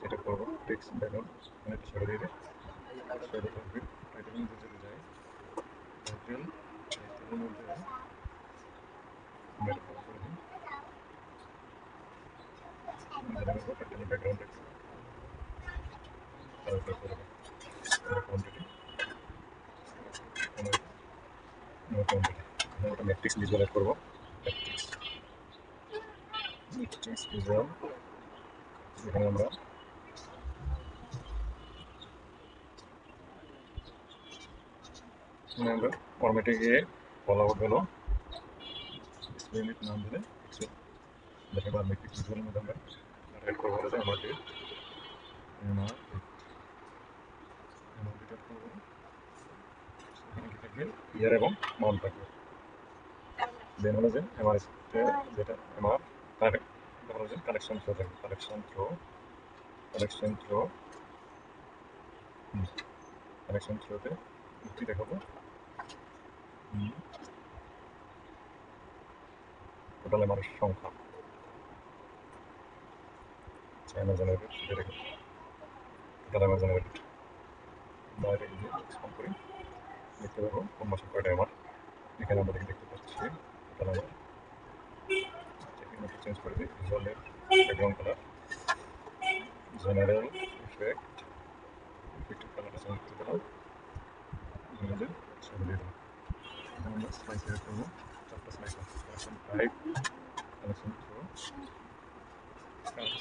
এটা করবো টেক্সট ব্যাকগ্রাউন্ড মানে ছেড়ে দিয়ে দিই ছেড়ে করবি টাইটেলের মধ্যে চলে যায় টাইটেলের মধ্যে আমরা এটা করে দিই টাইটেলের ব্যাকগ্রাউন্ড একটু তারপরে করবো কোয়ান্টিটি কোয়ান্টিটি একটা ম্যাট্রিক্স ভিজুয়াল অ্যাড করবো ম্যাট্রিক্স ভিজুয়াল এখানে আমরা ফরম্যাটে গিয়ে বলা হলো নাম দিলে দেখে বা ম্যাট্রিক্স ভিজুয়ালের মধ্যে আমরা অ্যাড করবো হলো আমার ইয়ার এবং মাউন্ট থাকবে দেন হলো যে এমআর যেটা এমআর তার হলো যে কালেকশন থ্রো থাকবে কালেকশন থ্রোতে কি দেখাবো টোটাল এমআর সংখ্যা চায়না জেনারেট দেখো টোটাল এমআর জেনারেট বাইরে এক্সপান্ড করি দেখতে পাবো কোন মাসের কয়টা আমার এখানে আমরা দেখতে পাচ্ছি। তাহলে আমরা চেঞ্জ করে দিই ভিজুয়ালের ব্যাকগ্রাউন্ড কালার জেনারেল ইফেক্ট কালারটা চেঞ্জ করতে দিলাম ইমেজের ছবি দিয়ে দিলাম। এখন আমরা স্লাইস এর করবো 4টা স্লাইস আছে কালেকশন 5 কালেকশন 4 স্লাইস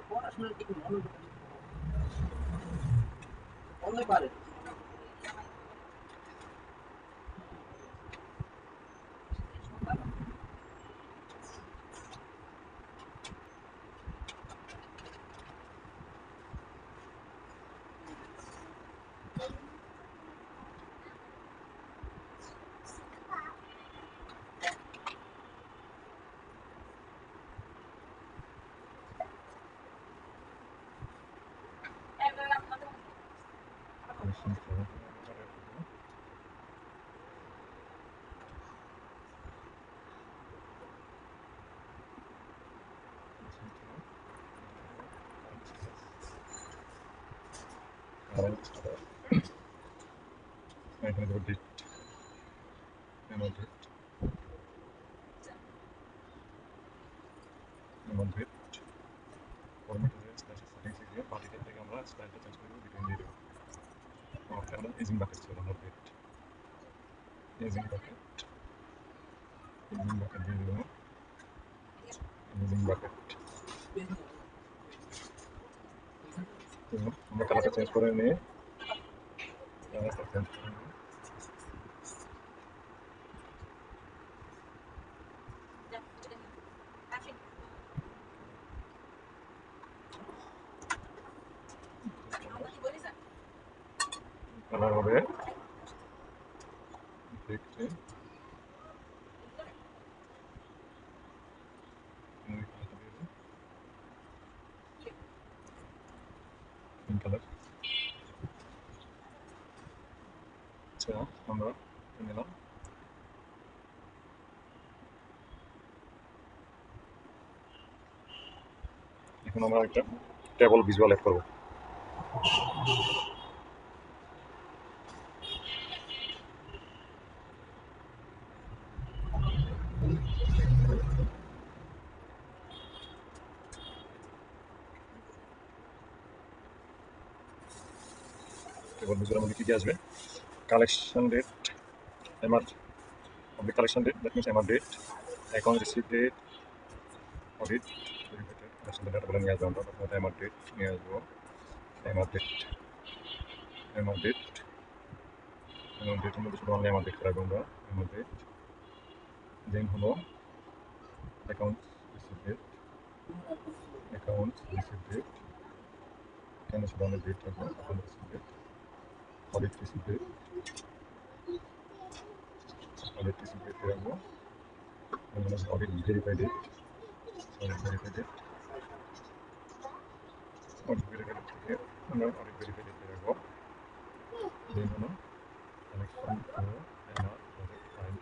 পড়াশোনার দিকে মনোযোগ অন্য পারে এখানে দেবো ডেট এমন ডেট ফরম্যাটে যে স্লাইস সেটিংসে গিয়ে পার্টিকেল থেকে আমরা স্টাইলটা চেঞ্জ করে বিটুইন দিয়ে দেবো। আমরা এজিং বাকেট ছিল আমরা ডেট এজিং বাকেট দিয়ে দেবো এজিং বাকেট। তো আমরা কালারটা চেঞ্জ করে নিয়ে কালারটা চেঞ্জ করে নিয়ে কালার হবে দেখতে পিঙ্ক কালার। আচ্ছা আমরা নিলাম এখন আমরা একটা টেবল ভিজুয়াল অ্যাড করবো। টেবল ভিজুয়ালের মধ্যে কী কী আসবে? Collection date MR oblique collection date that means MR date account receive date audit collection ডেটাগুলো নিয়ে আসবো আমরা প্রথমত এমআর ডেট নিয়ে আসবো MR date MR date MR ডেটের মধ্যে শুধু অনলি এমআর ডেট রাখবো আমরা এমআর ডেট দেন হলো account receive date account receive date এখানে শুধু অনলি ডেট রাখবো account receive date audit receive date audit receive date রাখবো audit verify date audit verify date audit verify date থেকে আমরা অডিট ভেরিফাই ডেট রাখবো দেন হলো collection flow MR project file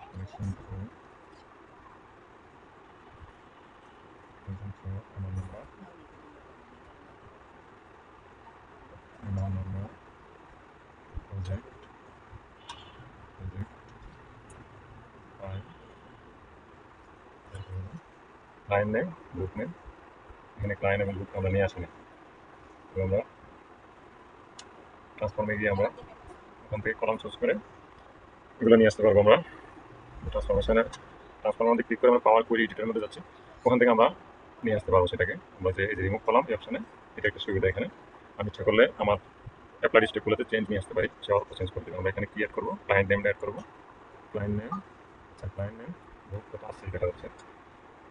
collection flow MR number project file client name group name এখানে ক্লায়েন্ট এবং গ্রুপ আমরা নিয়ে আসি না তো আমরা ট্রান্সফর্মে গিয়ে আমরা ওখান থেকে কলাম চুজ করে এগুলো নিয়ে আসতে পারবো আমরা ট্রান্সফর্মার মধ্যে ক্লিক করে আমরা পাওয়ার কোয়েরি এডিটরের মধ্যে যাচ্ছি ওখান থেকে আমরা নিয়ে আসতে পারবো সেটাকে আমরা যে এই যে রিমুভ করলাম এই অপশানে এটা একটা সুবিধা এখানে আমি ইচ্ছা করলে আমার অ্যাপ্লাই স্টেপগুলোতে চেঞ্জ নিয়ে আসতে পারি, সে অর্থ চেঞ্জ করে দেবে। আমরা এখানে কি অ্যাড করবো, ক্লায়েন্ট নেমটা অ্যাড করবো। ক্লায়েন্ট নেম, আচ্ছা ক্লায়েন্ট নেম কত আছে দেখা যাচ্ছে,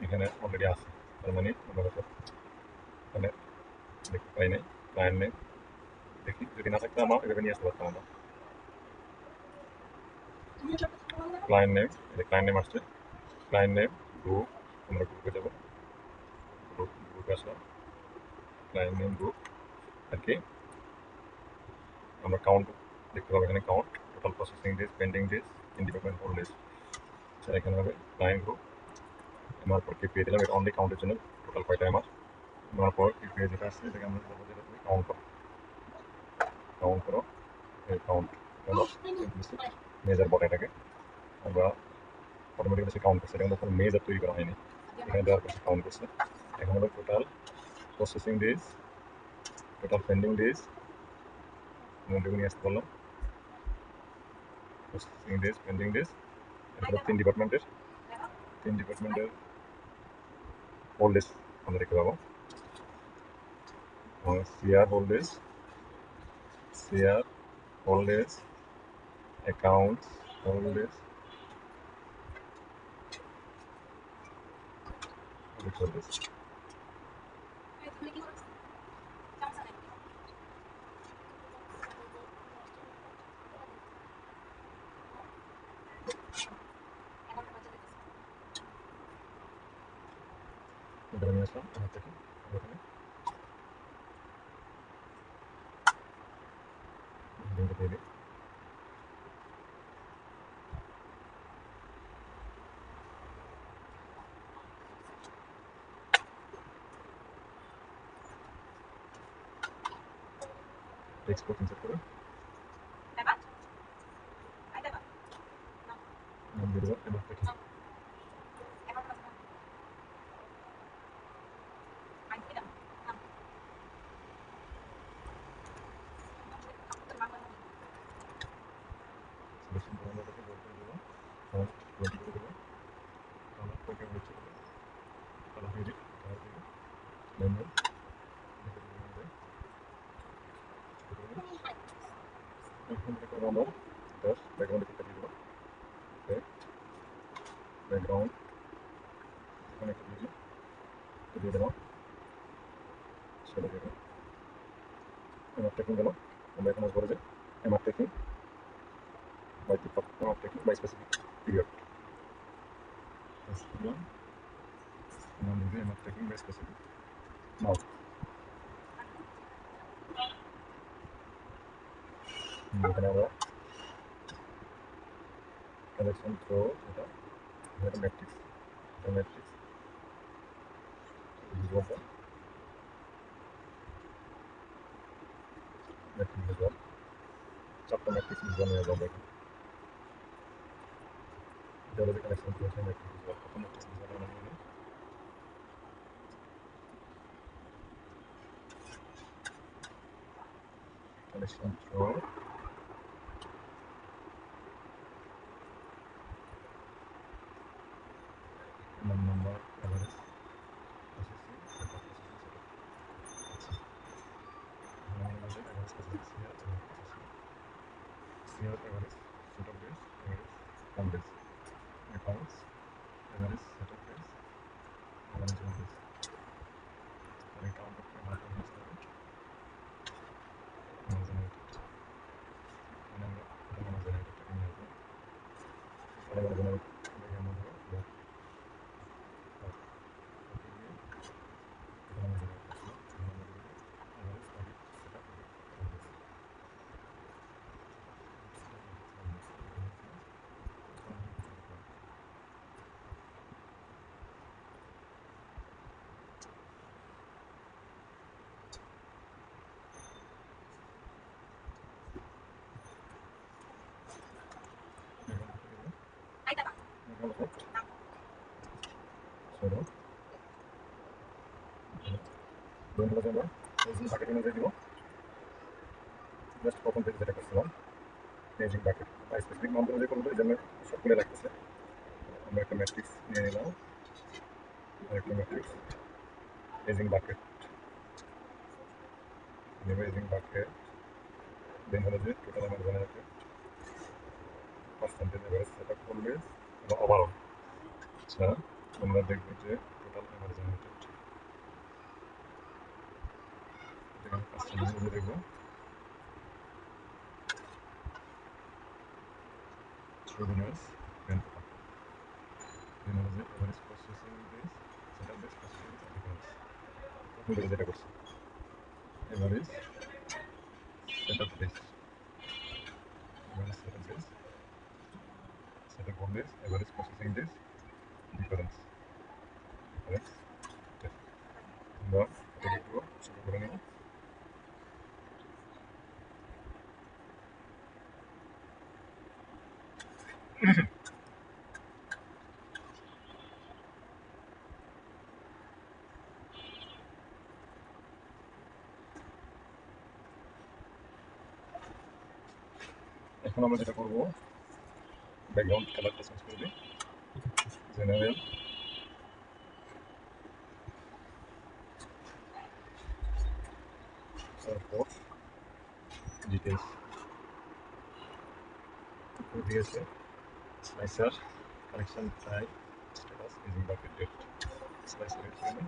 এখানে অলরেডি আছে, তার মানে আমরা হয়তো এখানে দেখতে পাই নাই। ক্লায়েন্ট নেম দেখি, যদি না থাকতো আমরা এভাবে নিয়ে আসতে পারতাম। আমরা ক্লায়েন্ট নেম, এই ক্লায়েন্ট নেম আসছে, ক্লায়েন্ট নেম গ্রুপ, আমরা গ্রুপে যাবো, গ্রুপে আসলাম, ক্লায়েন্ট নেম গ্রুপ আর কি। আমরা কাউন্ট দেখতে পাবো এখানে, count total processing days, pending days, independent whole days. আচ্ছা এখানে হবে ক্লায়েন্ট গ্রুপ, আমার পর পেয়ে দিলাম, এটা অনলি কাউন্টের জন্য টোটাল কয়টা আমার নেওয়ার পর পেয়ে যেটা আসছে এটাকে আমরা বলবো যেটা তুমি কাউন্ট করো, কাউন্ট করো, এই কাউন্ট মেজার বটে এটাকে আমরা অটোমেটিক্যালি সে কাউন্ট করছে, এটা কিন্তু কোনো মেজার তৈরি করা হয়নি, এখানে দেওয়ার পর কাউন্ট করছে। এখন হলো total processing days, total pending days, আমরা নিয়ে আসতে বললাম প্রসেসিং ডেজ, পেন্ডিং ডেজ, এরপরে তিন ডিপার্টমেন্টের হোল ডেজ আমরা দেখতে পাবো, CR whole days, CR whole days, accounts whole days, whole days. এখানে নিয়ে আসলাম আমার থেকে, এখানে লিঙ্কে দিয়ে দিই। এক্সপোর্ট ইনসার্ট করে নাম দিয়ে দেবো এবার থেকে। সিলেকশন করে আমরা এটাকে বলতে দেবো, ফন্ট 20 করে দেবো, কালার থেকে হচ্ছে কালার দিয়ে দিই, কালার দিয়ে দিই, ল্যাঙ্গুয়েজ দেখে দিই আমাদের। এখন এটা করবো আমরা জাস্ট ব্যাকগ্রাউন্ডে ক্লিক দিয়ে দেবো, ব্যাকগ্রাউন্ড এখানে একটা দিয়ে দিই, দিয়ে দিলাম, সেটা দিয়ে দিলাম। এমআর টেকিং গেল, আমরা এখানে বলে যে MR taking by default, MR taking by specific period, দিলাম নাম দিয়ে MR taking by specific now. এখানে আমরা কালেকশন থ্রো, এটা এটা ম্যাট্রিক্স, এটা ম্যাট্রিক্স ভিজুয়ালটা, ম্যাট্রিক্স ভিজুয়াল, চারটা ম্যাট্রিক্স ভিজুয়াল নিয়ে যাবো এখানে। এটা হলো যে কালেকশন থ্রো, এটা ম্যাট্রিক্স ভিজুয়াল, প্রথম ম্যাট্রিক্স ভিজুয়াল আমরা নিয়ে নিই, collection through, number average processing setup, আচ্ছা এখানে আমরা যে average processing CR average setup days, average count days, accounts average setup days, average count days, তাহলে কাউন্ট করতে আমরা নিয়ে আসতে হবে জেনারেটেড, মানে আমরা এখানে জেনারেটেডটাকে নিয়ে আসবো, তাহলে আমরা জেনারেটটাকে আমরা দেবো বাকেট অনুযায়ী দিব, জাস্ট প্রথম পেজে যেটা করছিলাম পেজিং বাকেট স্পেসিফিক নাম অনুযায়ী করবো, এই জন্য সবগুলো লাগতেছে। আমরা একটা ম্যাট্রিক্স নিয়ে নিলাম, একটা ম্যাট্রিক্স পেজিং বাকেট নেব, পেজিং বাকেট দেন হলো যে টোটাল আমার generated percentage average set up করলে এবং ওভারঅল আচ্ছা আমরা দেখবো যে টোটাল আমার জেনারেটেড এখানে পার্সেন্টেজ দেখবো revenues and then হলো যে average processing base set up base processing difference প্রথম থেকে যেটা করছি average set up base average set up base set up base average processing base difference difference আমরা এটা একটু ছোট করে নেব এখন আমরা যেটা করবো ব্যাকগ্রাউন্ড কালারটা চেঞ্জ করে দিই জেনারেল তারপর ডিটেলস দিয়েছে slicer collection type status using bucket date slicer এর জন্য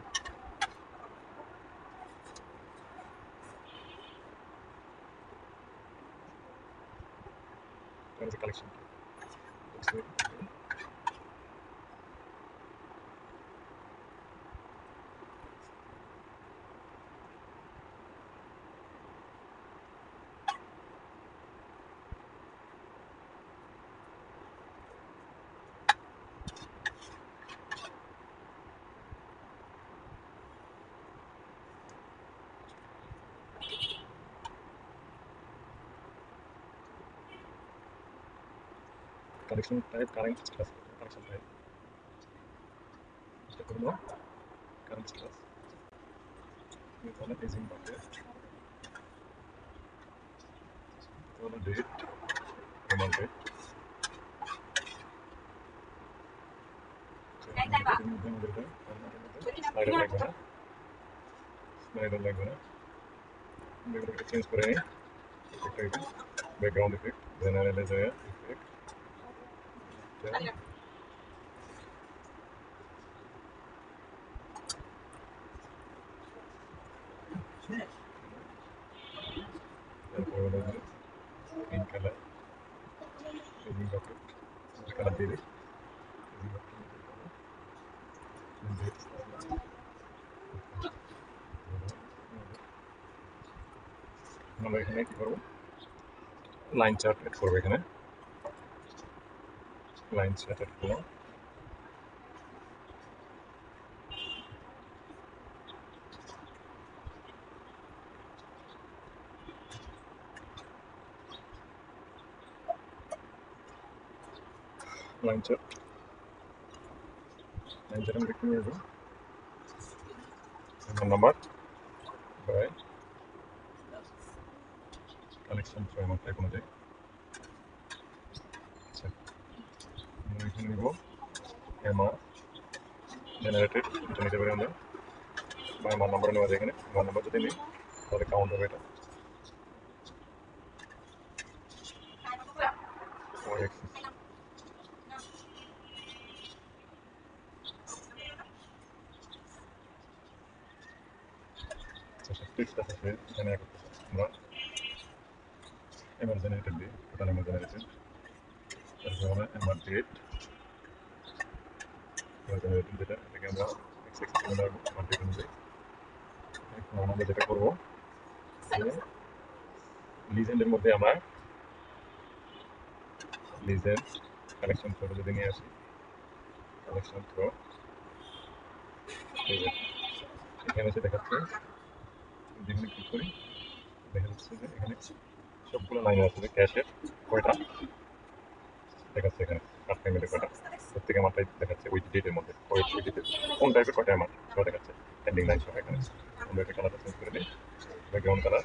এটা collection collection type current status collection type এটা করব কারেন্ট স্ট্যাটাস তাহলে ইউজিং বাকেট তাহলে ডেট পেমেন্ট ডেট স্লাইডার লাগবে না স্লাইডার লাগবে না এগুলোকে চেঞ্জ করে নিই একটা ব্যাকগ্রাউন্ড ইফেক্ট জেনারেলাইজার ইফেক্ট তারপর হলো যে green colour using bucket colour দিয়ে দিই আমরা এখানে কি করবো লাইন চার্ট এড করবো এখানে লাইন চার্ট এড করলাম লাইন চার্ট আমি দেখতে নিয়ে যাবো number by collection framework type অনুযায়ী আচ্ছা আমরা এখানে নিব এমআর জেনারেটেড এটা নিতে পারি আমরা বা আমার নাম্বার নেওয়া যায় এখানে আমার নাম্বার যদি নিই তাহলে কাউন্ট হবে এটা টেক্সট আছে এখানে আমরা এমআর জেনারেটেড দিই টোটাল এমআর জেনারেটেড তারপর আমরা এমআর ডেট জেনারেটেড যেটা এটাকে আমরা এক্স করে রাখবো আমার ডেট অনুযায়ী এখন আমরা যেটা করবো লিজেন্ডের মধ্যে আমরা লিজেন্ড কালেকশন থ্রো যদি নিয়ে আসি কালেকশন থ্রো এখানে এসে দেখাচ্ছে যেখানে ক্লিক করি দেখা যাচ্ছে যে এখানে সবগুলো লাইন আছে যে ক্যাশের কয়টা দেখাচ্ছে এখানে কার পেমেন্টের কয়টা প্রত্যেক অ্যামাউন্টটাই দেখাচ্ছে ওই ডেটের মধ্যে ওই ডেটের কোন টাইপের কয়টা অ্যামাউন্ট সেটা দেখাচ্ছে পেন্ডিং লাইন সব এখানে আমরা একটা কালারটা চেঞ্জ করে দিই ব্যাকগ্রাউন্ড কালার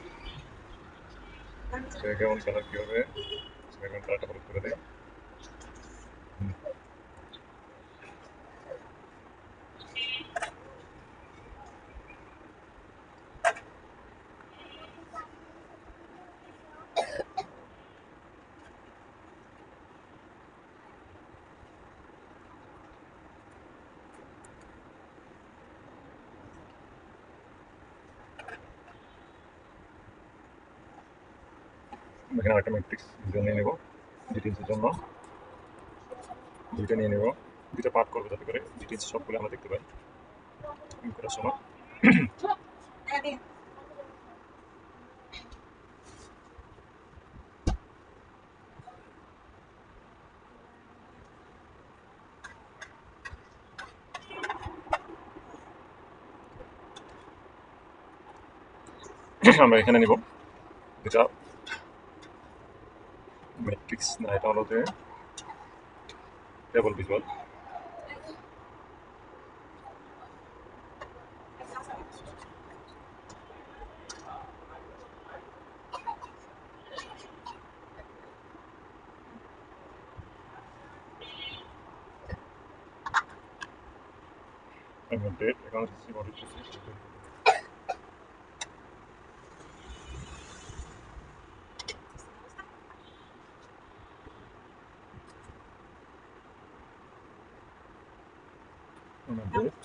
কী হবে ব্যাকগ্রাউন্ড কালারটা হলুদ করে দিই এখানে আরেকটা ম্যাট্রিক্স নিয়ে নেব ডিটেলসের জন্য। দুইটা নিয়ে নেব, দুইটা পার্ট করবো যাতে করে ডিটেলস সবগুলো আমরা দেখতে পাই করার সময়। আমরা এখানে নিব যেটা ম্যাট্রিক্স না, এটা হলো যে table visual. Date account receive audit date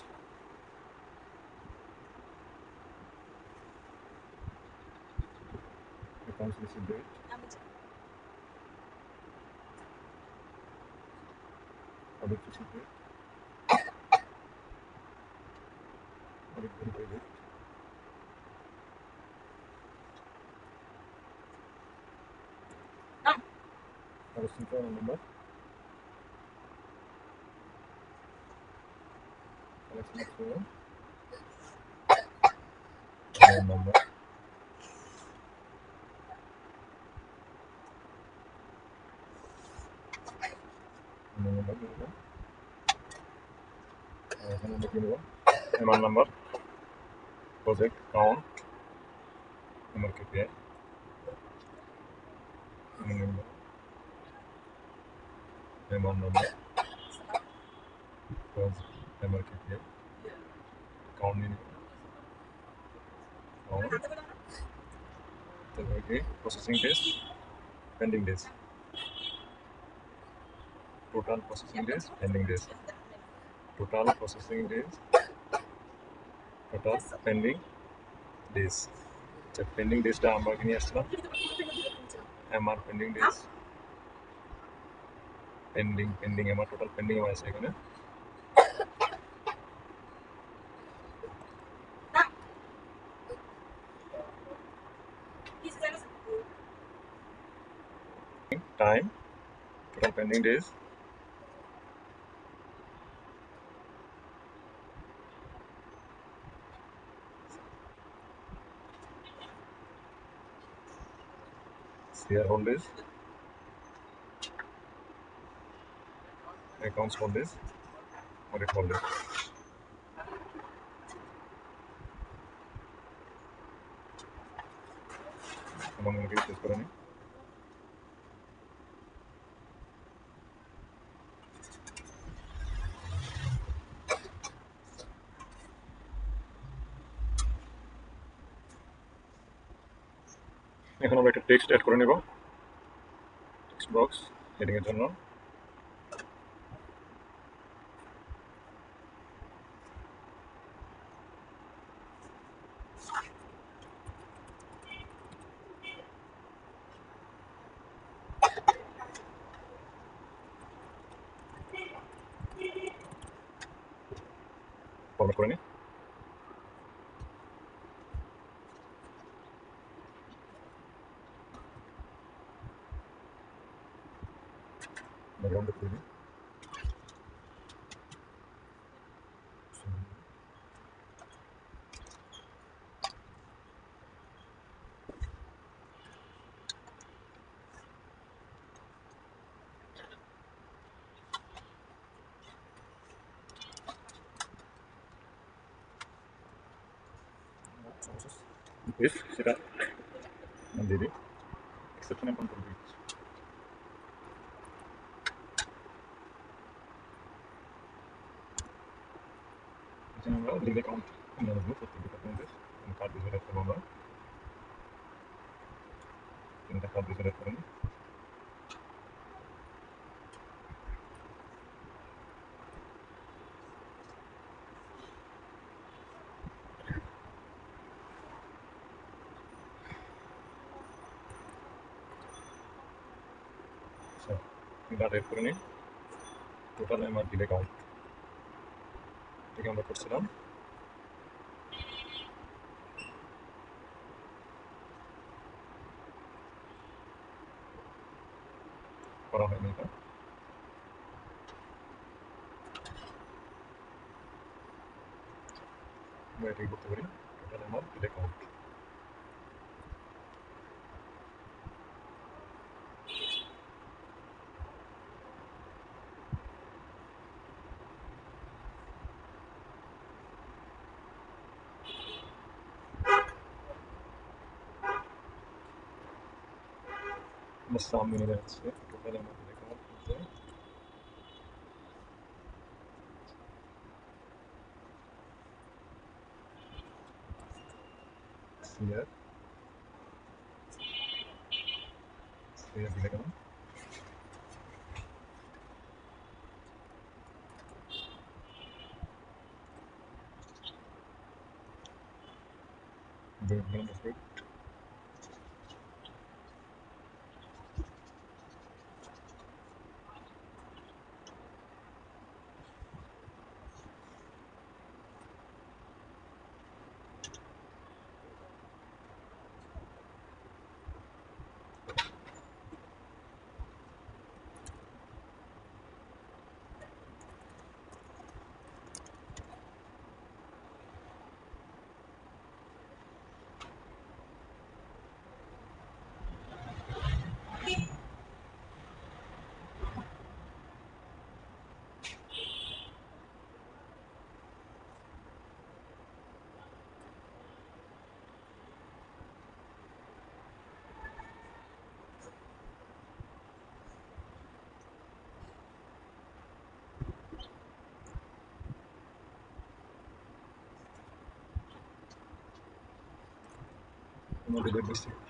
account receive date audit receive date audit verify date collection number collection number এখানে লিখে নেব MR number, project count, MR KPI, MR number, MR KPI, count নিয়ে নেব, কাউন্ট, তারপরে কি processing days, pending days, total processing days, pending days, total processing days, total pending days. আচ্ছা, পেন্ডিং ডেজটা আমরা নিয়ে আসলাম, MR pending days, pending MR total pending আছে এখানে। Time, total pending days, share holders, accounts holders, audit holders। আমরা মনে করি শেষ করে নিই। এখন আমরা একটা টেক্সট অ্যাড করে নেব, টেক্সট বক্স হেডিং এর জন্য। ফরম্যাট করে নিই। ব্যাকগ্রাউন্ড করে নিই। if সেটা দিয়ে দিই, এক্সেপশনে কন্ট্রোল দিই। এখানে আমরা লিগ অ্যাকাউন্ট নিয়ে নেবো প্রত্যেক ডিপার্টমেন্টের কার্ড ভিজুয়াল অ্যাড করবো আমরা। তিনটা কার্ড ভিজুয়াল অ্যাড করে নিই। ডাটা এড করে নিই টোটাল আমার বিল অ্যাকাউন্ট থেকে আমরা করছিলাম করা হয়নি এটা আমরা এটাই করতে পারি টোটাল আমার বিল অ্যাকাউন্ট আমার সামনে নিয়ে যাচ্ছে টোটাল আমার বিল অ্যাকাউন্ট বলতে CR bill account breakdown effect আমার বিলের রিসিপ্ট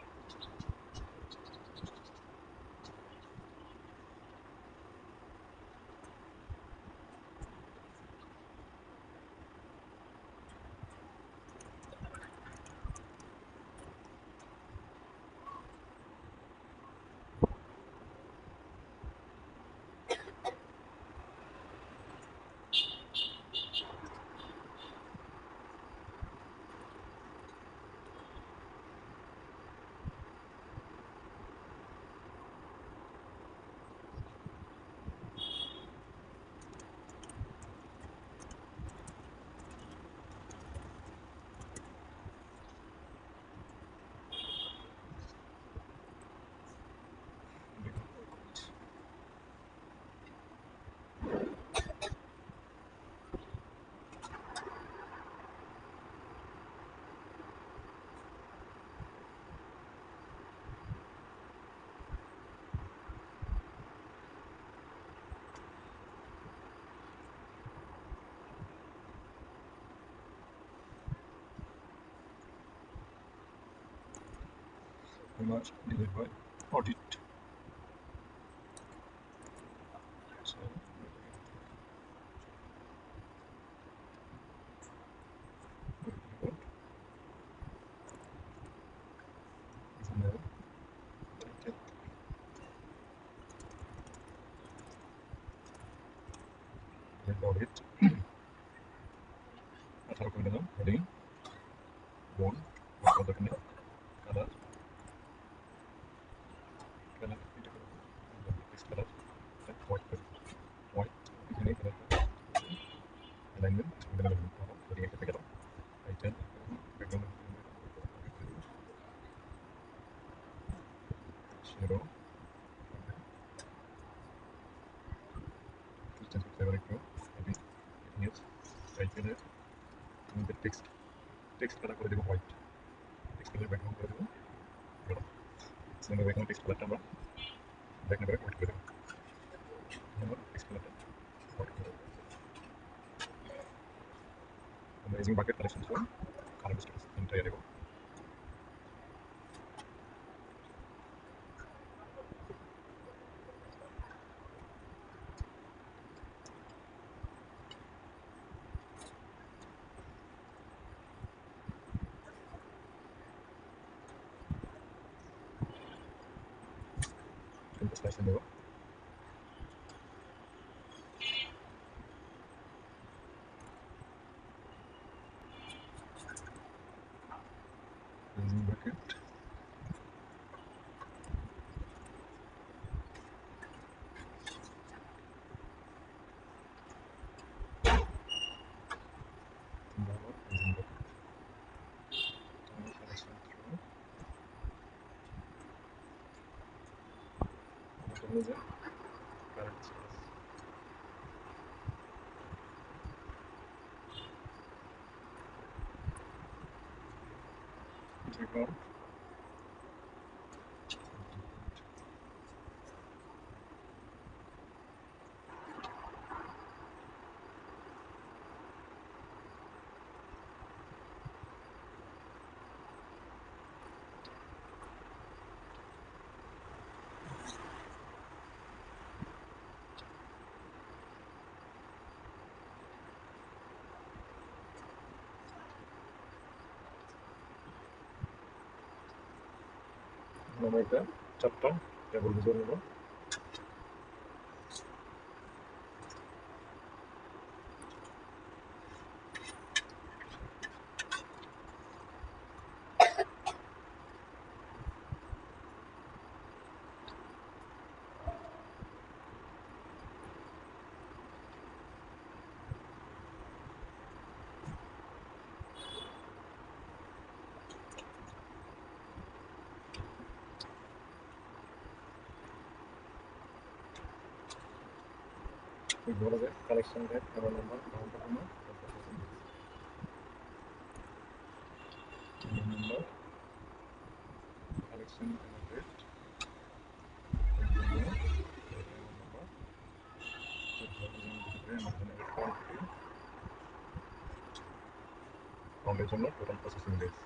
আমার ডিলিট বাই অডিট অডিট 18 করে দিলাম হেডিং বোন দরকার নেই কালার কালার এটা কালার হোয়াইট হোয়াইট এখানে কালার অ্যালাইনমেন্ট হেডিং একটা থেকে দাও টাইটেল ব্যাকগ্রাউন্ড শেরো চেঞ্জ করতে হবে একটু হেডিং নিউজ টাইটেলের আমাদের টেক্সট কালার করে দেবো হোয়াইট টেক্সট কালার ব্যাকগ্রাউন্ড করে দেবো সেখানে ব্যাকগ্রাউন্ড টেক্সট কালারটা আমরা ব্যাক না করে হোয়াইট করে দেবো আমরা টেক্সট কালারটা হোয়াইট করে দেবো আমরা using bucket collection for current status enter দেবো স্লাইসে দেবো closing bracket, আবার closing bracket, তাহলে selection through, এটা হলো যে correct source, background, আমরা এটা চারটা টেবিল ভিজুয়াল নেব। বলা যায় কালেকশন টাইপ এবার number count number number collection rate number কাউন্টের জন্য total processing days.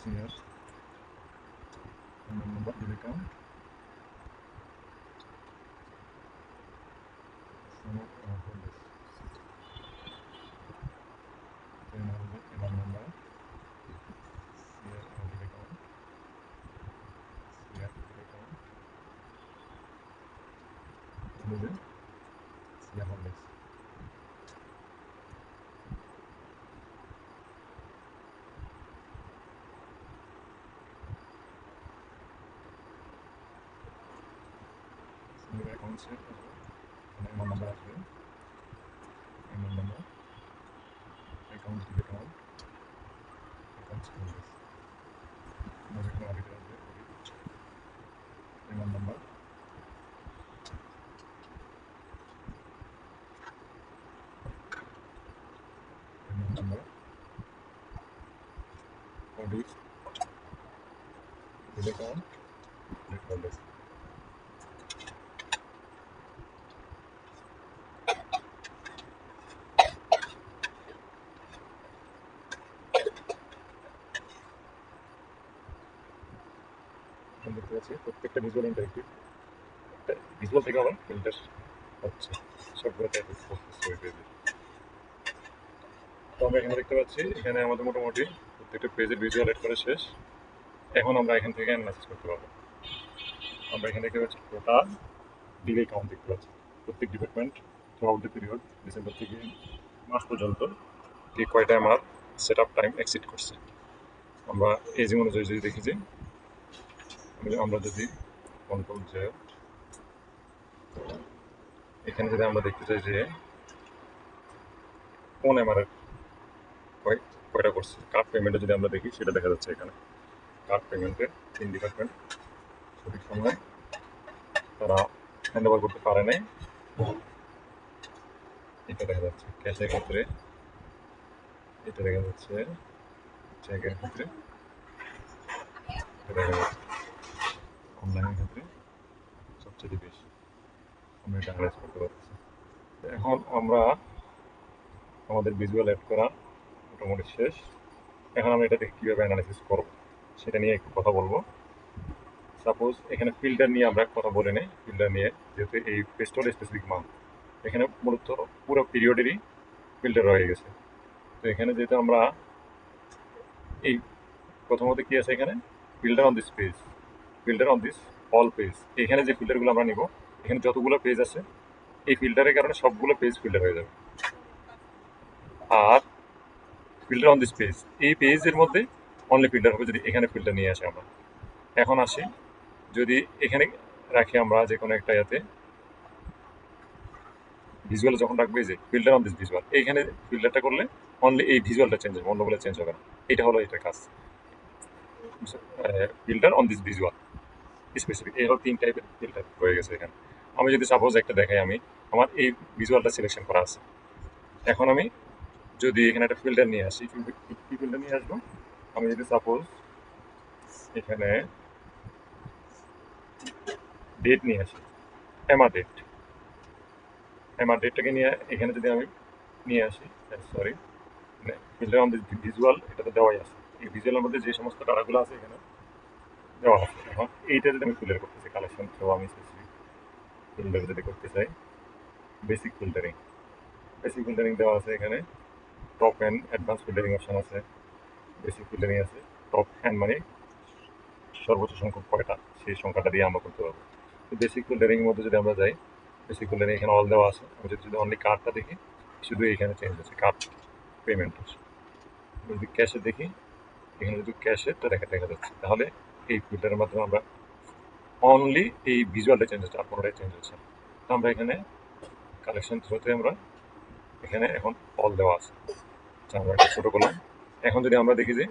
Here, number will account. Sum of all this. Then I will get one number. Here I will account. Here I will account. And then here all this. Here account set as well. And one number as well. And one number. Account to account. Accounts all this. Now we can audit as well. And one number. And one number. Audit. Will account. Let all this. দেখতে পাচ্ছি প্রত্যেকটা ভিজুয়াল ইন্টারেক্টিভ, ভিজুয়াল থেকে আবার ফিল্টার হচ্ছে সবগুলো টাইপ করতেছে। তো আমরা এখানে দেখতে পাচ্ছি এখানে আমাদের মোটামুটি প্রত্যেকটা পেজের ভিজুয়াল এড করা শেষ। এখন আমরা এখান থেকে অ্যানালাইসিস করতে পারবো। আমরা এখানে দেখতে পাচ্ছি টোটাল ডিলে কাউন্ট দেখতে পাচ্ছি প্রত্যেক department through out the period December থেকে মাস পর্যন্ত ঠিক কয়টা আমার সেট আপ টাইম এক্সিড করছে। আমরা এজ অনুযায়ী যদি দেখি যে আমরা যদি কন্ট্রোল জেড এখানে যদি আমরা দেখতে চাই যে কোন এমআরএর কয়টা করছে কার্ড পেমেন্টে যদি আমরা দেখি সেটা দেখা যাচ্ছে এখানে কার্ড পেমেন্টে 3 ডিপার্টমেন্ট সঠিক সময় তারা হ্যান্ড ওভার করতে পারে নাই, এটা দেখা যাচ্ছে। ক্যাশের ক্ষেত্রে এটা দেখা যাচ্ছে, চেকের ক্ষেত্রে এটা দেখা যাচ্ছে, অনলাইনের ক্ষেত্রে সবচেয়ে বেশি আমরা এটা অ্যানালাইজ করতে পারতেছি। এখন আমরা আমাদের ভিজুয়াল অ্যাড করা মোটামুটি শেষ। এখন আমরা এটা দেখে কীভাবে অ্যানালাইসিস করবো সেটা নিয়ে একটু কথা বলবো। সাপোজ এখানে ফিল্টার নিয়ে আমরা কথা বলে নিই। ফিল্টার নিয়ে যেহেতু এই পেজটা হলো স্পেসিফিক মান্থ, এখানে মূলত পুরো পিরিয়ডেরই ফিল্টার রয়ে গেছে। তো এখানে যেহেতু আমরা এই প্রথমত কি আছে এখানে filter on this page, filter on this all page. এখানে যে ফিল্টারগুলো আমরা নিব, এখানে যতগুলো পেজ আছে এই ফিল্টারের কারণে সবগুলো পেজ ফিল্টার হয়ে যাবে। আর ফিল্টার অন দিস পেজ, এই পেজের মধ্যে অনলি ফিল্টার হবে যদি এখানে ফিল্টার নিয়ে আসি আমরা। এখন আসি, যদি এখানে রাখি আমরা যে কোনো একটা ইয়াতে ভিজুয়াল যখন রাখবো, এই যে ফিল্টার অন দিস ভিজুয়াল, এইখানে ফিল্টারটা করলে অনলি এই ভিজুয়ালটা চেঞ্জ হবে, অন্যগুলো চেঞ্জ হবে না। এটা হলো এটার কাজ, filter on this visual specific. এই হলো 3 টাইপের ফিল্টার হয়ে গেছে এখানে। আমি যদি সাপোজ একটা দেখাই, আমি আমার এই ভিজুয়ালটা সিলেকশন করা আছে। এখন আমি যদি এখানে একটা ফিল্টার নিয়ে আসি, কি ফিল্টার নিয়ে আসবো, আমি যদি সাপোজ এখানে ডেট নিয়ে আসি, এমা ডেট, এমা ডেটটাকে নিয়ে এখানে যদি আমি নিয়ে আসি, sorry, filter on this visual, এটা তো দেওয়াই আছে। এই ভিজুয়ালের মধ্যে যে সমস্ত ডাটাগুলো আছে এখানে দেওয়া আছে। এখন এইটা যদি আমি ফিল্টার করতে চাই কালেকশন, তো আমি স্পেসিফিক ফিল্টার যদি করতে চাই, বেসিক ফিল্টারিং, বেসিক ফিল্টারিং দেওয়া আছে এখানে। Top and advance filtering option আছে, বেসিক ফিল্টারিং আছে। টপ হ্যান্ড মানে সর্বোচ্চ সংখ্যক কয়টা, সেই সংখ্যাটা দিয়ে আমরা করতে পারবো। তো বেসিক ফিল্টারিং এর মধ্যে যদি আমরা যাই, বেসিক ফিল্টারিং এখানে অল দেওয়া আছে। আমি যদি অনলি কার্ডটা দেখি, শুধু এখানে চেঞ্জ হচ্ছে কার্ড পেমেন্ট। যদি ক্যাশে দেখি, এখানে যদি ক্যাশেরটা দেখা যাচ্ছে, তাহলে এই ফিল্টারের মাধ্যমে আমরা অনলি এই ভিজুয়ালটা চেঞ্জ হচ্ছে, আর কোনোটাই চেঞ্জ হচ্ছে না। তো আমরা এখানে কালেকশন থ্রোতে আমরা এখানে এখন অল দেওয়া আছে। আচ্ছা, আমরা একটা ছোটো করলাম। এখন যদি আমরা দেখি যে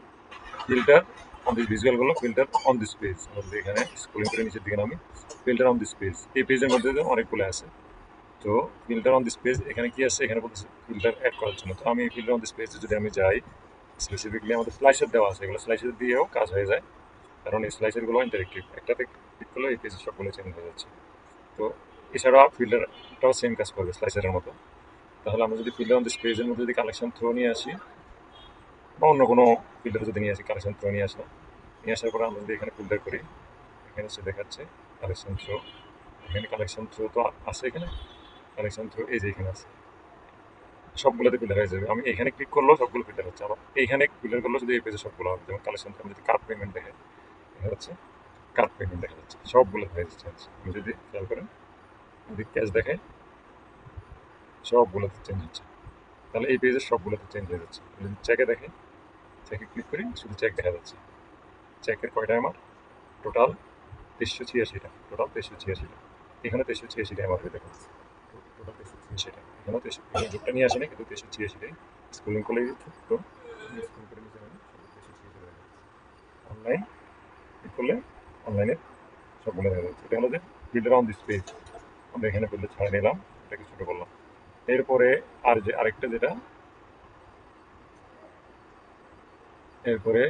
ফিল্টার অন দিস ভিজুয়ালগুলো, ফিল্টার অন দিস পেজ, আমাদের এখানে স্ক্রলিং করে নিচের দিকে নামি, ফিল্টার অন দিস পেজ, এই পেজের মধ্যে অনেকগুলো আছে। তো ফিল্টার অন দিস পেজ এখানে কি আছে, এখানে বলতেছে ফিল্টার অ্যাড করার জন্য। তো আমি ফিল্টার অন দিস পেজে যদি আমি যাই, স্পেসিফিকলি আমাদের স্লাইসার দেওয়া আছে, এগুলো স্লাইসার দিয়েও কাজ হয়ে যায়, কারণ এই স্লাইসারগুলো ইন্টারেক্টিভ, একটাতে ক্লিক করলে এই পেজের সবগুলো চেঞ্জ হয়ে যাচ্ছে। তো এছাড়া ফিল্টারটাও সেম কাজ করবে স্লাইসারের মতো। তাহলে আমরা যদি ফিল্টার অন দিস পেজের মধ্যে যদি কালেকশন থ্রো নিয়ে আসি, বা অন্য কোনো ফিল্টার যদি নিয়ে আসি, কালেকশন থ্রো নিয়ে আসলাম, নিয়ে আসার পরে আমরা যদি এখানে ফিল্টার করি, এখানে সে দেখাচ্ছে কালেকশন থ্রো। এখানে কালেকশন থ্রো তো আছে, এখানে কালেকশন থ্রো এই যে এখানে আছে, সবগুলোতে ফিল্টার হয়ে যাবে। আমি এখানে ক্লিক করলেও সবগুলো ফিল্টার হচ্ছে, আবার এইখানে ফিল্টার করলেও যদি এই পেজে সবগুলো হবে। যেমন কালেকশন থ্রো, আমি যদি কার্ড পেমেন্ট দেখে দেখা যাচ্ছে, কার্ড পেমেন্ট দেখা যাচ্ছে, সবগুলো হয়ে যাচ্ছে। আমি যদি খেয়াল করেন, যদি ক্যাশ দেখে, সবগুলোতে চেঞ্জ হচ্ছে। তাহলে এই পেজের সবগুলোতে চেঞ্জ হয়ে যাচ্ছে। যদি চেকে দেখে, চেকে ক্লিক করি, শুধু চেক দেখা যাচ্ছে। চেকের কয়টা আমার টোটাল 386টা, টোটাল 386টা। এখানে 386টা আমার হয়ে দেখা যাচ্ছে, টোটাল 386টা। এখানেও 386, যোগটা নিয়ে আসে না, কিন্তু 386টাই স্কুলিং করলে তো স্কুল করে নিচে নেবে, 386 অনলাইন ক্লিক করলে অনলাইনে সবগুলো দেখা যাচ্ছে। এটা হলো যে ফিল্টার অন দিস পেজ। আমরা এখানে ফিল্টার ছাড়া নিলাম, এটাকে ছোটো করলাম। এরপরে আর যে আরেকটা যেটা, এরপরে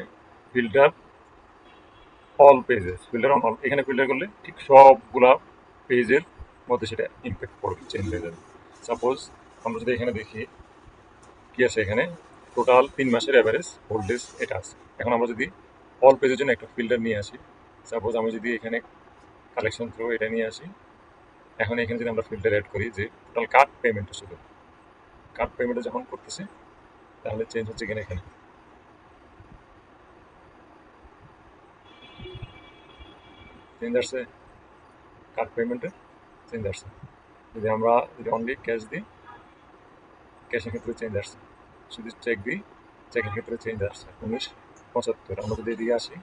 filter all pages, filter on all, এখানে ফিল্টার করলে ঠিক সবগুলা পেজের মধ্যে সেটা ইম্প্যাক্ট পড়বে, চেঞ্জ হয়ে যাবে। সাপোজ আমরা যদি এখানে দেখি কি আছে, এখানে টোটাল 3 মাসের অ্যাভারেজ হোল্ডেজ এটা আছে। এখন আমরা যদি অল পেজের জন্য একটা ফিল্টার নিয়ে আসি, সাপোজ আমি যদি এখানে কালেকশন থ্রো এটা নিয়ে আসি, এখন এখানে যদি আমরা ফিল্টার অ্যাড করি যে টোটাল কার্ড পেমেন্ট, শুধু কার্ড পেমেন্টে যখন করতেছি, তাহলে চেঞ্জ হচ্ছে কিনা, এখানে চেঞ্জ আসছে, কার্ড পেমেন্টে চেঞ্জ আসছে। যদি অনলি ক্যাশ দিই, ক্যাশের ক্ষেত্রে চেঞ্জ আসছে। যদি চেক দিই, চেকের ক্ষেত্রে চেঞ্জ আসছে 1975। আমরা যদি এদিকে আসি,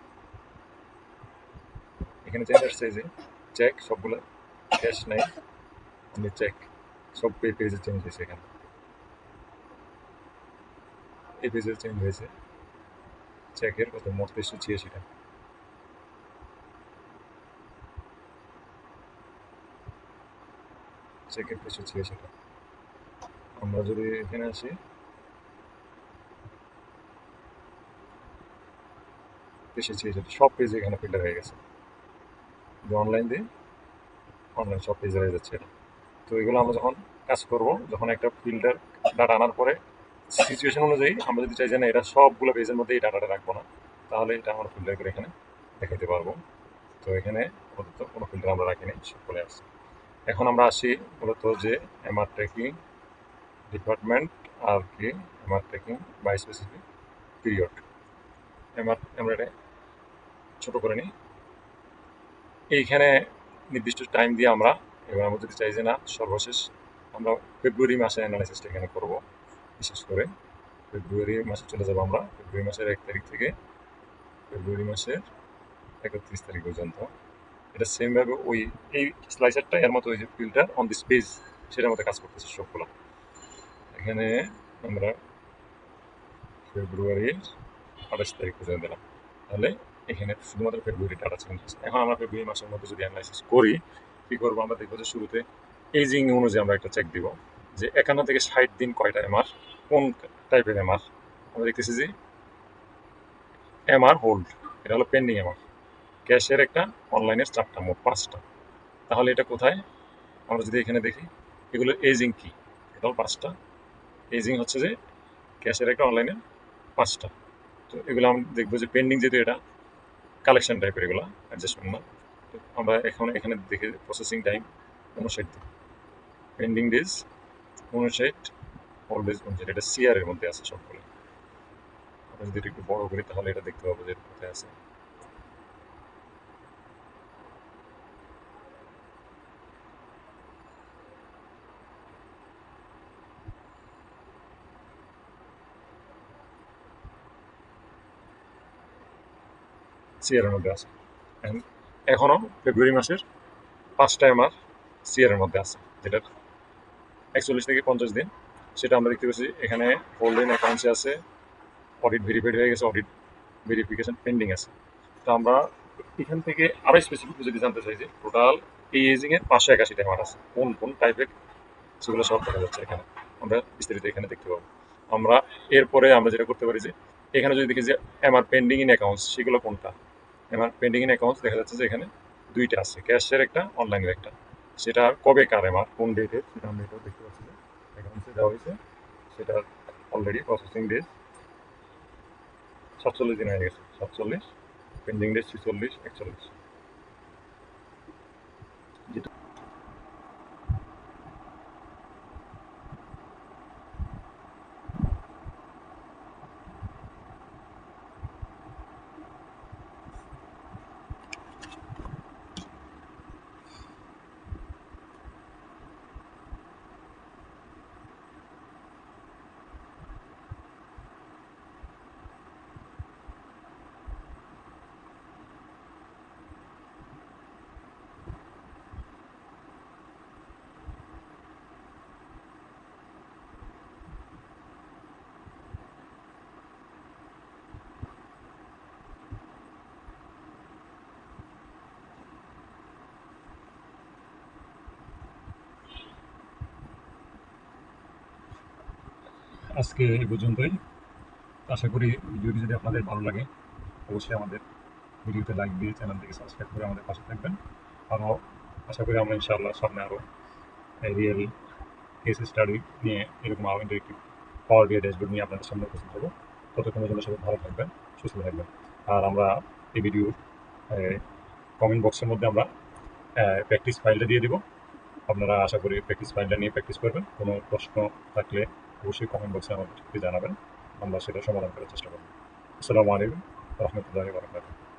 এখানে চেঞ্জ আসছে, এই যে চেক সবগুলো, ক্যাশ নাই, অনলি চেক, সব পেজে চেঞ্জ হয়েছে। এখানে এই পেজে চেঞ্জ হয়েছে, চেকের কত মোট 386টা, চেকের 386টা। আমরা যদি এখানে আসি, 386 সব পেজে এখানে ফিল্টার হয়ে গেছে। যদি অনলাইন দিই, অনলাইন সব পেজে হয়ে যাচ্ছে এটা। তো এগুলো আমরা যখন কাজ করব, যখন একটা ফিল্টার ডাটা আনার পরে সিচুয়েশন অনুযায়ী আমরা যদি চাই যে না এটা সবগুলো পেজের মধ্যে এই ডাটাটা রাখবো না, তাহলে এটা আমরা ফিল্টার করে এখানে দেখাতে পারবো। তো এখানে আপাতত কোনো ফিল্টার আমরা রাখিনি, সব চলে আসছে। এখন আমরা আসি মূলত যে এমআর ট্র্যাকিং ডিপার্টমেন্ট আর কি MR taking by specific period. আমরা এটা ছোট করে নিই। এইখানে নির্দিষ্ট টাইম দিয়ে আমরা এবার আমরা যদি চাই যে না সর্বশেষ আমরা ফেব্রুয়ারি মাসে অ্যানালাইসিসটা এখানে করব, বিশেষ করে ফেব্রুয়ারি মাসে চলে যাবো আমরা। ফেব্রুয়ারি মাসের 1 তারিখ থেকে ফেব্রুয়ারি মাসের 31 তারিখ পর্যন্ত। এটা সেমভাবে ওই এই স্লাইসারটা এর মতো ওই যে ফিল্টার অন দিস পেজ সেটার মতো কাজ করতেছে সবগুলো। এখানে আমরা ফেব্রুয়ারির 28 তারিখ পর্যন্ত দিলাম, তাহলে এখানে শুধুমাত্র ফেব্রুয়ারি ডাটা চেঞ্জ হচ্ছে। এখন আমরা ফেব্রুয়ারি মাসের মধ্যে যদি অ্যানালাইসিস করি, কী করবো আমরা দেখবো যে শুরুতে এজিং অনুযায়ী আমরা একটা চেক দিব যে 51 থেকে 60 দিন কয়টা এমআর, কোন টাইপের এমআর। আমরা দেখতেছি যে এমআর হোল্ড, এটা হলো পেন্ডিং এমআর। ক্যাশের একটা, অনলাইনের 4টা, মোট 5টা। তাহলে এটা কোথায়? আমরা যদি এখানে দেখি এগুলো এজিং কি, এটা হলো 5টা। এজিং হচ্ছে যে ক্যাশের একটা, অনলাইনের 5টা। তো এগুলো আমরা দেখবো যে পেন্ডিং, যেহেতু এটা কালেকশন টাইপের, এগুলো অ্যাডজাস্টমেন্ট না। তো আমরা এখন এখানে দেখি প্রসেসিং টাইম 59 দিন, পেন্ডিং ডেজ 59, হোল্ড ডেজ 59। এটা সিআর এর মধ্যে আছে সবগুলো। আমরা যদি এটা একটু বড় করি তাহলে এটা দেখতে পাবো যে কোথায় আছে। সিআর এর মধ্যে আছে। এখনো ফেব্রুয়ারি মাসের 5টা এমআর সিআর এর মধ্যে আছে, যেটা 41 থেকে 50 দিন। সেটা আমরা দেখতে পাচ্ছি এখানে হোল্ড ইন অ্যাকাউন্টসে আছে, অডিট ভেরিফাইড হয়ে গেছে, অডিট ভেরিফিকেশন পেন্ডিং আছে। তো আমরা এখান থেকে আরো স্পেসিফিক যদি জানতে চাই যে টোটাল এই এজিং এর 581টা এমআর আছে, কোন কোন টাইপের, সেগুলো সব দেখা যাচ্ছে এখানে। আমরা বিস্তারিত এখানে দেখতে পাবো। আমরা এরপরে আমরা যেটা করতে পারি যে এখানে যদি দেখি যে এমআর পেন্ডিং ইন অ্যাকাউন্টস, সেগুলো কোনটা। এমআর পেন্ডিং ইন অ্যাকাউন্টস দেখা যাচ্ছে যে এখানে 2টা আছে, ক্যাশের একটা, অনলাইনের একটা। সেটা কবে কার এমআর, কোন ডেটের, সেটা আমরা এটাও দেখতে পাচ্ছি যে অ্যাকাউন্টসে দেওয়া হয়েছে। সেটা অলরেডি প্রসেসিং ডেজ 47 দিন হয়ে গেছে, 47, পেন্ডিং ডেজ 46, 41। যেটা আজকে এই পর্যন্তই। আশা করি ভিডিওটি যদি আপনাদের ভালো লাগে অবশ্যই আমাদের ভিডিওতে লাইক দিয়ে চ্যানেলটিকে সাবস্ক্রাইব করে আমাদের পাশে থাকবেন। আরও আশা করি আমরা ইনশাআল্লাহ সামনে আরও রিয়েল কেস স্টাডি নিয়ে এরকম আরও ইন্টারেক্টিভ পাওয়ার বিআই ড্যাশবোর্ড নিয়ে আপনাদের সামনে উপস্থিত হবো। ততক্ষণের জন্য সবাই ভালো থাকবেন, সুস্থ থাকবেন। আর আমরা এই ভিডিওর কমেন্ট বক্সের মধ্যে আমরা প্র্যাকটিস ফাইলটা দিয়ে দিব। আপনারা আশা করি প্র্যাকটিস ফাইলটা নিয়ে প্র্যাকটিস করবেন। কোনো প্রশ্ন থাকলে অবশ্যই কমেন্ট বক্সে আমাদেরকে জানাবেন, আমরা সেটা সমাধান করার চেষ্টা করব। আসসালামু আলাইকুম রহমতুল্লাহি ওয়া বারাকাতুহু।